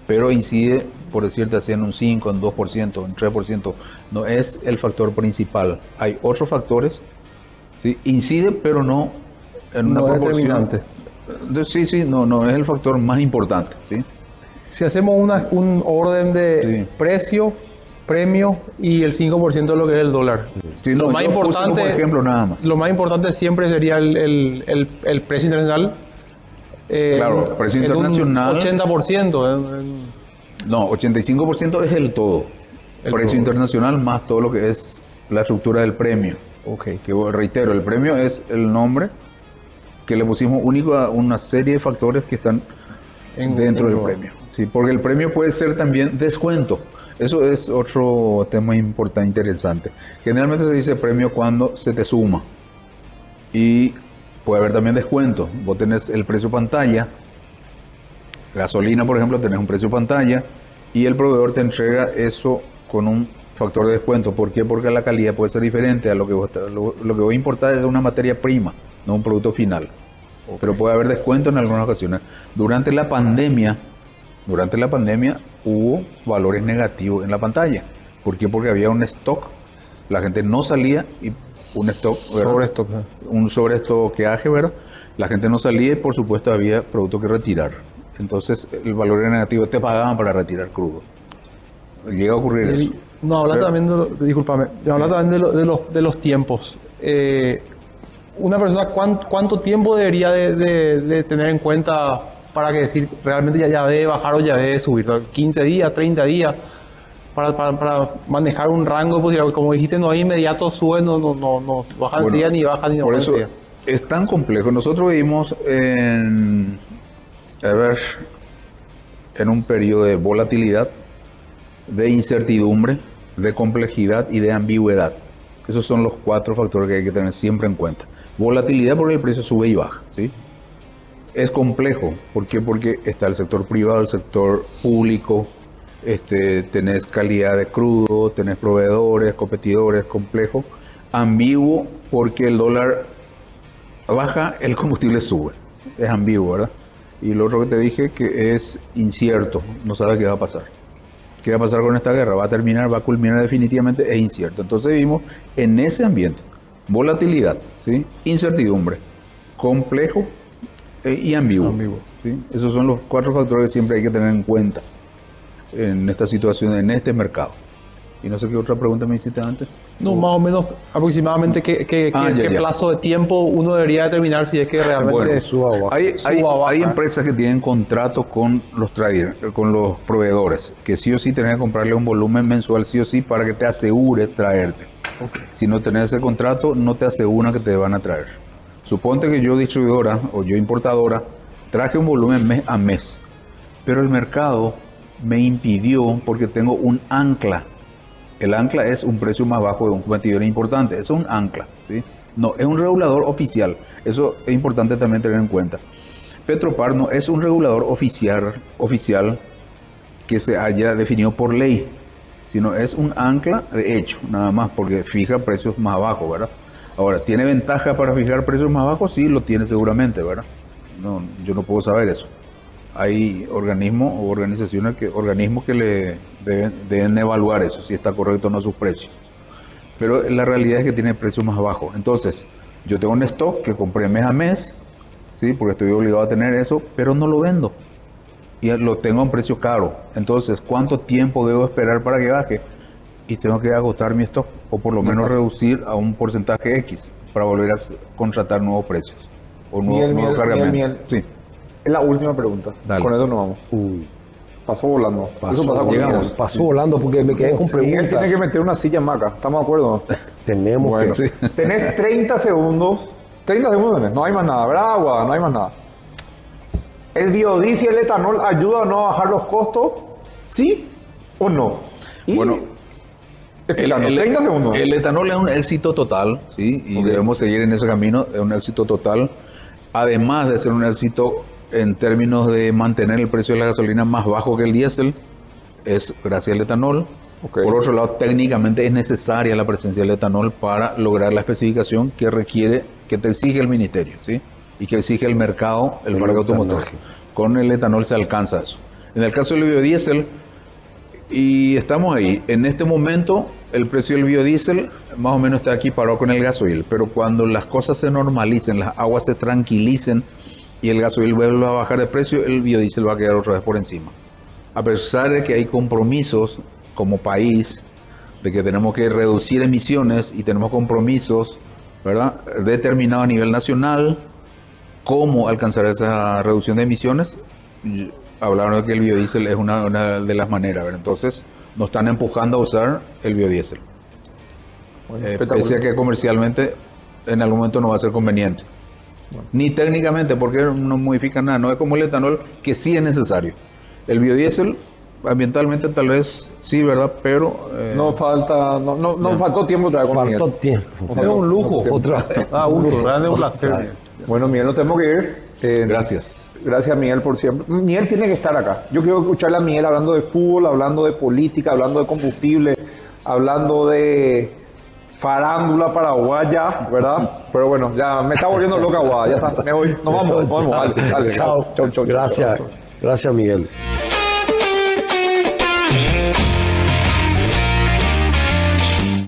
Pero incide, por decirte así, en un 5, en 2%, en 3%. No es el factor principal. Hay otros factores, ¿sí? Incide, pero no en una proporción. Sí, no es el factor más importante, ¿sí? Si hacemos un orden de precio, premio y el 5% de lo que es el dólar. Sí, lo más importante, como ejemplo nada más. Lo más importante siempre sería el precio internacional. Claro, precio internacional. 80%. No, 85% es el todo. El precio internacional más todo lo que es la estructura del premio. Okay. Que reitero, el premio es el nombre que le pusimos único a una serie de factores que están dentro del premio. Sí, porque el premio puede ser también descuento. Eso es otro tema importante, interesante. Generalmente se dice premio cuando se te suma. Y puede haber también descuento. Vos tenés el precio pantalla. Gasolina, por ejemplo, tenés un precio pantalla. Y el proveedor te entrega eso con un factor de descuento. ¿Por qué? Porque la calidad puede ser diferente a lo que vos importás es una materia prima, no un producto final. Okay. Pero puede haber descuento en algunas ocasiones. Durante la pandemia hubo valores negativos en la pantalla. ¿Por qué? Porque había un stock, la gente no salía y un stock, un sobreestoqueaje, ¿verdad? La gente no salía y por supuesto había producto que retirar. Entonces el valor era negativo, te pagaban para retirar crudo. Llega a ocurrir eso. No, habla también de los tiempos. Una persona, ¿cuánto tiempo debería de tener en cuenta para que decir realmente ya debe bajar o ya debe subir? 15 días, 30 días, para manejar un rango, pues, como dijiste, no hay inmediato, sube, no baja enseguida, ni baja ni no por baja eso enseguida. es tan complejo. Nosotros vivimos en un periodo de volatilidad, de incertidumbre, de complejidad y de ambigüedad. Esos son los 4 factores que hay que tener siempre en cuenta. Volatilidad porque el precio sube y baja, ¿sí? Es complejo. ¿Por qué? Porque está el sector privado, el sector público, tenés calidad de crudo, tenés proveedores, competidores, complejo. Ambiguo porque el dólar baja, el combustible sube. Es ambiguo, ¿verdad? Y lo otro que te dije que es incierto, no sabes qué va a pasar. ¿Qué va a pasar con esta guerra? ¿Va a terminar? ¿Va a culminar definitivamente? Es incierto. Entonces vivimos en ese ambiente. Volatilidad, ¿sí? Incertidumbre, complejo y ambiguo. ¿Sí? Esos son los 4 factores que siempre hay que tener en cuenta en esta situación, en este mercado. Y no sé qué otra pregunta me hiciste antes. No, más o menos aproximadamente qué plazo de tiempo uno debería determinar si es que realmente suba o baja. Hay empresas que tienen contrato con los traders, con los proveedores, que sí o sí tenés que comprarle un volumen mensual sí o sí para que te asegure traerte. Okay. Si no tenés ese contrato, no te asegura que te van a traer. Suponte que yo distribuidora o yo importadora traje un volumen mes a mes, pero el mercado me impidió porque tengo un ancla. El ancla es un precio más bajo de un competidor importante. Eso es un ancla, ¿sí? No, es un regulador oficial. Eso es importante también tener en cuenta. Petropar no es un regulador oficial que se haya definido por ley, sino es un ancla de hecho, nada más, porque fija precios más bajos, ¿verdad? Ahora, ¿tiene ventaja para fijar precios más bajos? Sí, lo tiene seguramente, ¿verdad? No, yo no puedo saber eso. Hay organismos o organismos que le deben evaluar eso, si está correcto o no sus precios. Pero la realidad es que tiene precios más bajos. Entonces, yo tengo un stock que compré mes a mes, ¿sí? Porque estoy obligado a tener eso, pero no lo vendo. Y lo tengo a un precio caro. Entonces, ¿cuánto tiempo debo esperar para que baje? Y tengo que agotar mi stock, o por lo menos reducir a un porcentaje X para volver a contratar nuevos precios o nuevos cargamentos. Sí. Es la última pregunta. Dale. Con eso nos vamos. Pasó volando. Eso pasa llegamos. Pasó volando porque me quedé con preguntas. Él tiene que meter una silla maca. ¿Estamos de acuerdo? Tenemos bueno, que... sí. Tenés 30 segundos. 30 segundos. No hay más nada. ¿Verdad, Agua? No hay más nada. ¿El biodiesel y el etanol ayuda o no a bajar los costos? ¿Sí o no? Y bueno, 30 segundos. El etanol es un éxito total, ¿sí? Y debemos seguir en ese camino. Es un éxito total. Además de ser un éxito en términos de mantener el precio de la gasolina más bajo que el diésel, es gracias al etanol. Por otro lado, técnicamente es necesaria la presencia del etanol para lograr la especificación que requiere, que te exige el ministerio, ¿sí? Y que exige el mercado, el parque automotor. Con el etanol se alcanza eso. En el caso del biodiesel, y estamos ahí, en este momento el precio del biodiesel más o menos está aquí parado con el gasoil, pero cuando las cosas se normalicen, las aguas se tranquilicen y el gasoil vuelve a bajar de precio, el biodiesel va a quedar otra vez por encima. A pesar de que hay compromisos como país, de que tenemos que reducir emisiones y tenemos compromisos, ¿verdad?, determinados a nivel nacional, cómo alcanzar esa reducción de emisiones, hablaron de que el biodiesel es una de las maneras, ¿verdad? Entonces nos están empujando a usar el biodiesel. Bueno, pese a que comercialmente en algún momento no va a ser conveniente. Bueno. Ni técnicamente, porque no modifica nada. No es como el etanol, que sí es necesario. El biodiesel, ambientalmente tal vez sí, ¿verdad? Pero... no faltó tiempo otra vez con Faltó Miguel. tiempo. Es un lujo. Otra vez. Grande un placer. Bueno, Miguel, nos tenemos que ir. Gracias. Gracias, Miguel, por siempre. Miguel tiene que estar acá. Yo quiero escucharle a Miguel hablando de fútbol, hablando de política, hablando de combustible, hablando de farándula paraguaya, ¿verdad? Pero bueno, ya me está volviendo loca, Aguada. Ya está, me voy. Nos vamos. Dale, Chao. Gracias. Gracias, Miguel.